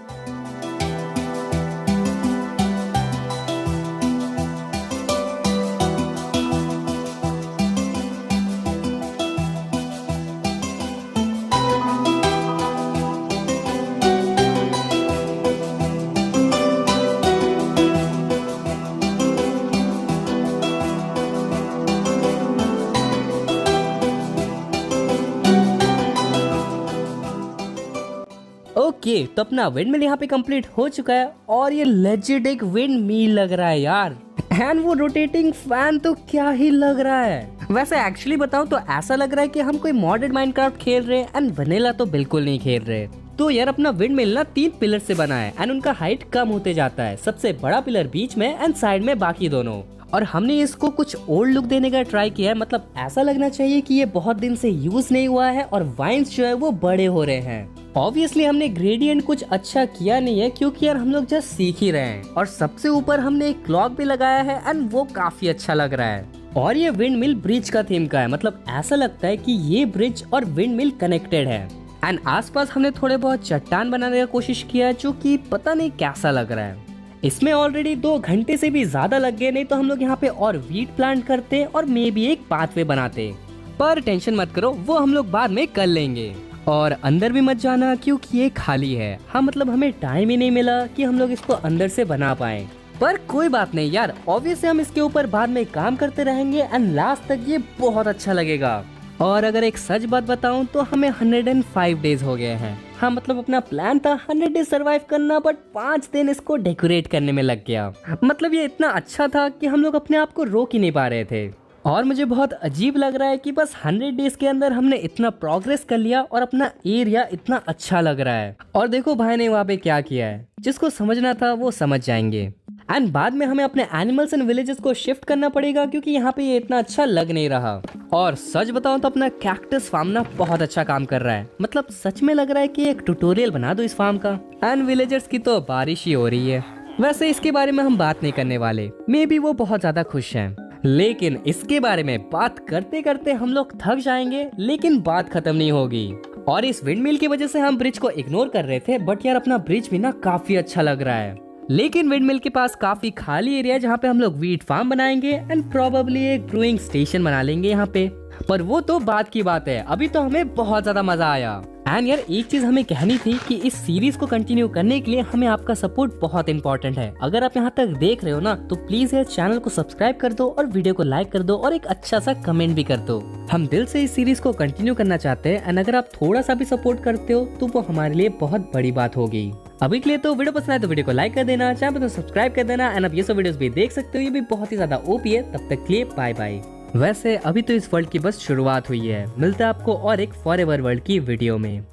ओके तो अपना विंड मिल यहाँ पे कंप्लीट हो चुका है और ये लेजेंड एक विंड मिल लग रहा है यार। एंड वो रोटेटिंग फैन तो क्या ही लग रहा है। वैसे एक्चुअली बताऊं तो ऐसा लग रहा है कि हम कोई मॉडर्न माइनक्राफ्ट खेल रहे हैं एंड वनीला तो बिल्कुल नहीं खेल रहे। तो यार अपना विंड मिल ना 3 पिलर से बना है एंड उनका हाइट कम होते जाता है, सबसे बड़ा पिलर बीच में एंड साइड में बाकी दोनों। और हमने इसको कुछ ओल्ड लुक देने का ट्राई किया है, मतलब ऐसा लगना चाहिए कि ये बहुत दिन से यूज नहीं हुआ है और वाइन्स जो है वो बड़े हो रहे हैं। ऑब्वियसली हमने ग्रेडियंट कुछ अच्छा किया नहीं है क्योंकि यार हम लोग जस्ट सीख ही रहे हैं। और सबसे ऊपर हमने एक क्लॉक भी लगाया है एंड वो काफी अच्छा लग रहा है। और ये विंड मिल ब्रिज का थीम का है, मतलब ऐसा लगता है कि ये ब्रिज और विंड मिल कनेक्टेड है। एंड आसपास हमने थोड़े बहुत चट्टान बनाने का कोशिश किया जो कि पता नहीं कैसा लग रहा है। इसमें ऑलरेडी 2 घंटे से भी ज्यादा लग गए, नहीं तो हम लोग यहाँ पे और वीट प्लांट करते और मे भी एक पाथवे बनाते। पर टेंशन मत करो, वो हम लोग बाद में कर लेंगे। और अंदर भी मत जाना क्योंकि ये खाली है। हाँ मतलब हमें टाइम ही नहीं मिला कि हम लोग इसको अंदर से बना पाए। पर कोई बात नहीं यार, ऑब्वियसली हम इसके ऊपर बाद में काम करते रहेंगे एंड लास्ट तक ये बहुत अच्छा लगेगा। और अगर एक सच बात बताऊं तो हमें 105 डेज हो गए हैं। हाँ मतलब अपना प्लान था 100 डेज सरवाइव करना, बट 5 दिन इसको डेकोरेट करने में लग गया। मतलब ये इतना अच्छा था कि हम लोग अपने आप को रोक ही नहीं पा रहे थे। और मुझे बहुत अजीब लग रहा है कि बस 100 डेज के अंदर हमने इतना प्रोग्रेस कर लिया और अपना एरिया इतना अच्छा लग रहा है। और देखो भाई ने वहाँ पे क्या किया है, जिसको समझना था वो समझ जाएंगे। एंड बाद में हमें अपने एनिमल्स एंड विलेजेस को शिफ्ट करना पड़ेगा क्योंकि यहाँ पे ये इतना अच्छा लग नहीं रहा। और सच बताऊं तो अपना कैक्टस फार्म ना बहुत अच्छा काम कर रहा है, मतलब सच में लग रहा है कि एक ट्यूटोरियल बना दो इस फार्म का। एंड विलेजर्स की तो बारिश ही हो रही है। वैसे इसके बारे में हम बात नहीं करने वाले, मे बी वो बहुत ज्यादा खुश हैं। लेकिन इसके बारे में बात करते करते हम लोग थक जाएंगे, लेकिन बात खत्म नहीं होगी। और इस विंडमिल की वजह से हम ब्रिज को इग्नोर कर रहे थे, बट यार अपना ब्रिज भी ना काफी अच्छा लग रहा है। लेकिन विंडमिल के पास काफी खाली एरिया है जहाँ पे हम लोग वीट फार्म बनाएंगे एंड प्रोबेबली एक ब्रूइंग स्टेशन बना लेंगे यहाँ पे। पर वो तो बात की बात है, अभी तो हमें बहुत ज्यादा मजा आया। एंड यार एक चीज हमें कहनी थी कि इस सीरीज को कंटिन्यू करने के लिए हमें आपका सपोर्ट बहुत इंपॉर्टेंट है। अगर आप यहाँ तक देख रहे हो ना तो प्लीज यार चैनल को सब्सक्राइब कर दो और वीडियो को लाइक कर दो और एक अच्छा सा कमेंट भी कर दो। हम दिल से इस सीरीज को कंटिन्यू करना चाहते हैं एंड अगर आप थोड़ा सा भी सपोर्ट करते हो तो वो हमारे लिए बहुत बड़ी बात होगी। अभी के लिए तो वीडियो पसंद आए तो वीडियो को लाइक कर देना, चैनल पर तो सब्सक्राइब कर देना एंड आप ये सब वीडियोस भी देख सकते हो, ये भी बहुत ही ज्यादा ओपी है। तब तक के लिए बाय बाय। वैसे अभी तो इस वर्ल्ड की बस शुरुआत हुई है, मिलता है आपको और एक फॉरएवर वर्ल्ड की वीडियो में।